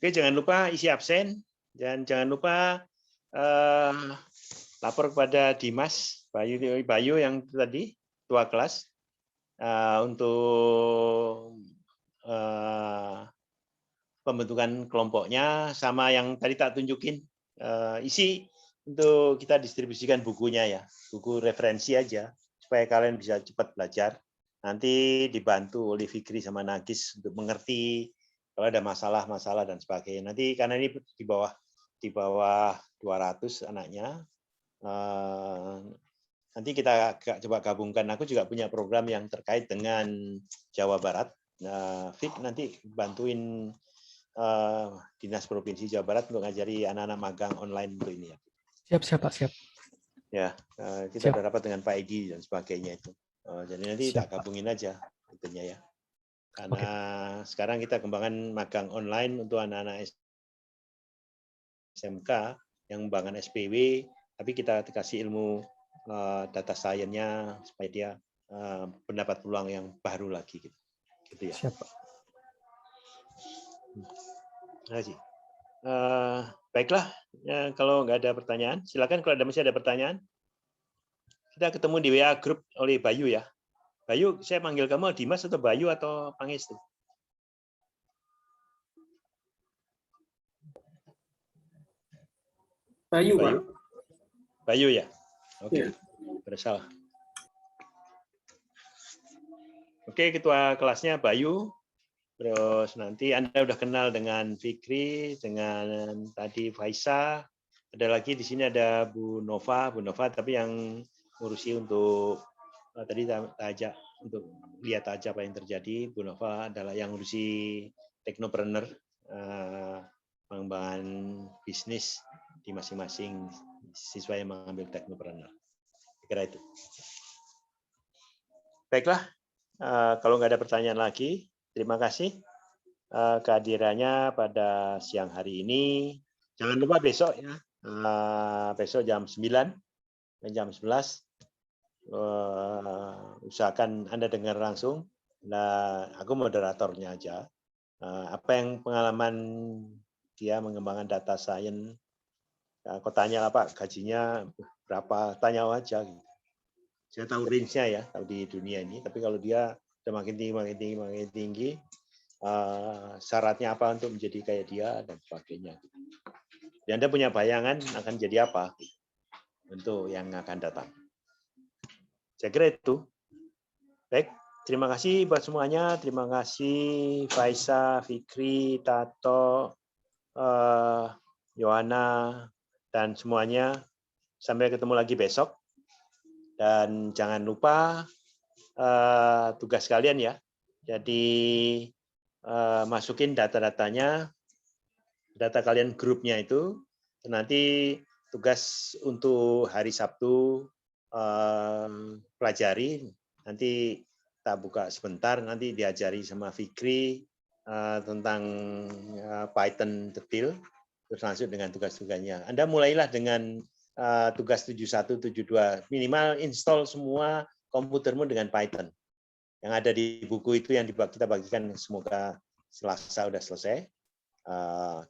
Oke, jangan lupa isi absen dan jangan lupa lapor kepada Dimas Bayu yang tadi ketua kelas untuk pembentukan kelompoknya, sama yang tadi tak tunjukin isi untuk kita distribusikan bukunya ya, buku referensi aja supaya kalian bisa cepat belajar. Nanti dibantu oleh Fikri sama Nagis untuk mengerti kalau ada masalah-masalah dan sebagainya. Nanti karena ini di bawah 200 anaknya, nanti kita coba gabungkan. Aku juga punya program yang terkait dengan Jawa Barat. Fik nanti bantuin Dinas Provinsi Jawa Barat untuk ngajari anak-anak magang online untuk ini ya. Siap, Pak, siap. Ya, kita udah rapat dengan Pak Egi dan sebagainya itu. Jadi nanti Siap, tak gabungin aja itunya ya. Karena sekarang kita kembangkan magang online untuk anak-anak SMK yang mengembangkan SPW, tapi kita kasih ilmu data science-nya supaya dia mendapat peluang yang baru lagi gitu ya. Siap, Pak. Terima kasih. Baiklah, kalau nggak ada pertanyaan, silakan kalau masih ada pertanyaan. Kita ketemu di WA grup oleh Bayu ya. Bayu, saya panggil kamu Dimas atau Bayu atau Pangestu? Bayu, Pak. Bayu ya? Oke, bersalah. Oke, ketua kelasnya Bayu. Terus nanti Anda udah kenal dengan Fikri, dengan tadi Faisa. Ada lagi di sini ada Bu Nova, tapi yang ngurusi untuk tadi ajak untuk lihat aja apa yang terjadi. Bu Nova adalah yang ngurusi teknopreneur, pengembangan bisnis di masing-masing siswa yang mengambil teknopreneur. Kira itu. Baiklah, kalau nggak ada pertanyaan lagi, terima kasih kehadirannya pada siang hari ini. Jangan lupa besok ya, besok jam 9 dan jam 11. Usahakan Anda dengar langsung. Nah, aku moderatornya aja. Apa yang pengalaman dia mengembangkan data science? Kau tanya apa gajinya berapa? Tanya aja. Saya tahu range-nya ya, tahu di dunia ini. Tapi kalau dia udah makin tinggi, syaratnya apa untuk menjadi kayak dia dan sebagainya. Dan Anda punya bayangan akan jadi apa untuk yang akan datang. Saya kira itu. Baik, terima kasih buat semuanya. Terima kasih Faisa, Fikri, Tato, Yohana, dan semuanya. Sampai ketemu lagi besok. Dan jangan lupa tugas kalian ya. Jadi masukin data-datanya, data kalian grupnya itu. Nanti tugas untuk hari Sabtu pelajari, nanti tak buka sebentar, nanti diajari sama Fikri tentang Python detail, terus langsung dengan tugas-tugasnya. Anda mulailah dengan tugas 71, 72, minimal install semua komputermu dengan Python. Yang ada di buku itu yang kita bagikan, semoga Selasa sudah selesai.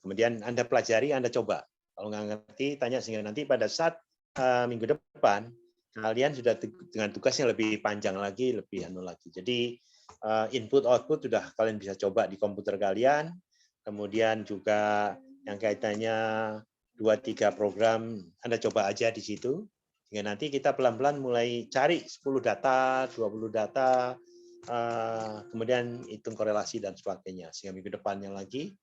Kemudian Anda pelajari, Anda coba. Kalau nggak ngerti, tanya sehingga nanti pada saat minggu depan, kalian sudah dengan tugas yang lebih panjang lagi, lebih anu lagi. Jadi input output sudah kalian bisa coba di komputer kalian. Kemudian juga yang kaitannya 2-3 program Anda coba aja di situ. Sehingga nanti kita pelan-pelan mulai cari 10 data, 20 data, kemudian hitung korelasi dan sebagainya. Sehingga minggu depannya lagi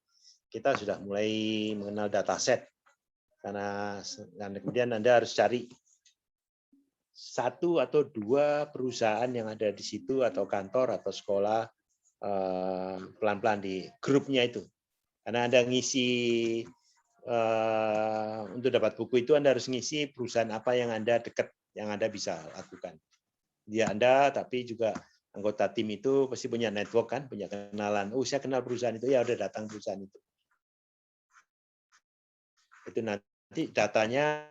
kita sudah mulai mengenal dataset. Karena kemudian Anda harus cari 1 atau 2 perusahaan yang ada di situ atau kantor atau sekolah pelan-pelan di grupnya itu. Karena Anda ngisi untuk dapat buku itu Anda harus ngisi perusahaan apa yang Anda dekat, yang Anda bisa lakukan. Dia Anda tapi juga anggota tim itu pasti punya network kan, punya kenalan. Oh, saya kenal perusahaan itu, ya udah datang perusahaan itu. Itu nanti datanya,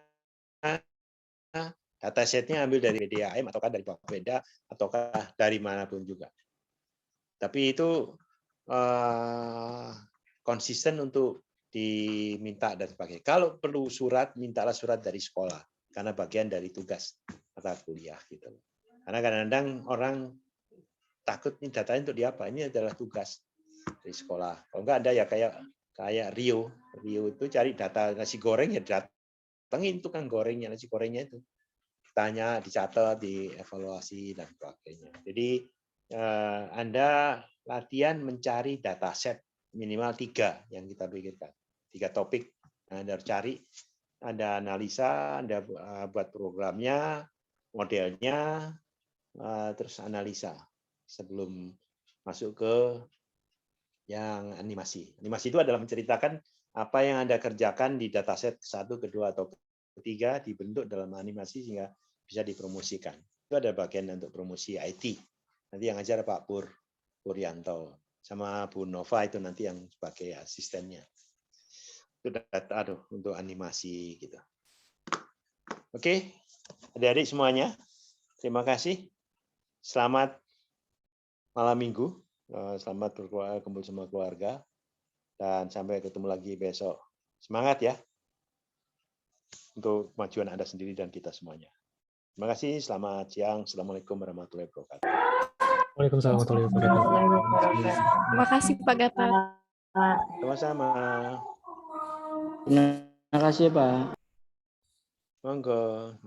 datasetnya ambil dari BDAM ataukah dari Bapeda ataukah dari manapun juga. Tapi itu konsisten untuk diminta dan sebagainya. Kalau perlu surat, mintalah surat dari sekolah karena bagian dari tugas mata kuliah gitu. Karena kadang-kadang orang takut ini datanya untuk diapa? Ini adalah tugas dari sekolah. Kalau enggak ada ya kayak Rio itu cari data nasi goreng ya datangin tukang gorengnya, nasi gorengnya itu. Tanya, dicatat, dievaluasi dan sebagainya. Jadi Anda latihan mencari dataset minimal 3 yang kita pikirkan. 3 topik yang Anda harus cari. Anda analisa, Anda buat programnya, modelnya, terus analisa sebelum masuk ke yang animasi. Animasi itu adalah menceritakan apa yang Anda kerjakan di dataset 1, kedua, atau ketiga dibentuk dalam animasi sehingga bisa dipromosikan. Itu ada bagian untuk promosi IT. Nanti yang ajar Pak Puryanto sama Bu Nova itu nanti yang sebagai asistennya. Itu data untuk animasi gitu. Oke, adik-adik semuanya, terima kasih. Selamat malam minggu. Selamat berkumpul sama keluarga dan sampai ketemu lagi besok. Semangat ya untuk kemajuan Anda sendiri dan kita semuanya. Terima kasih, selamat siang. Assalamualaikum warahmatullahi wabarakatuh. Waalaikumsalam warahmatullahi wabarakatuh. Terima kasih Pak Gatot. Sama-sama. Terima kasih, Pak. Monggo.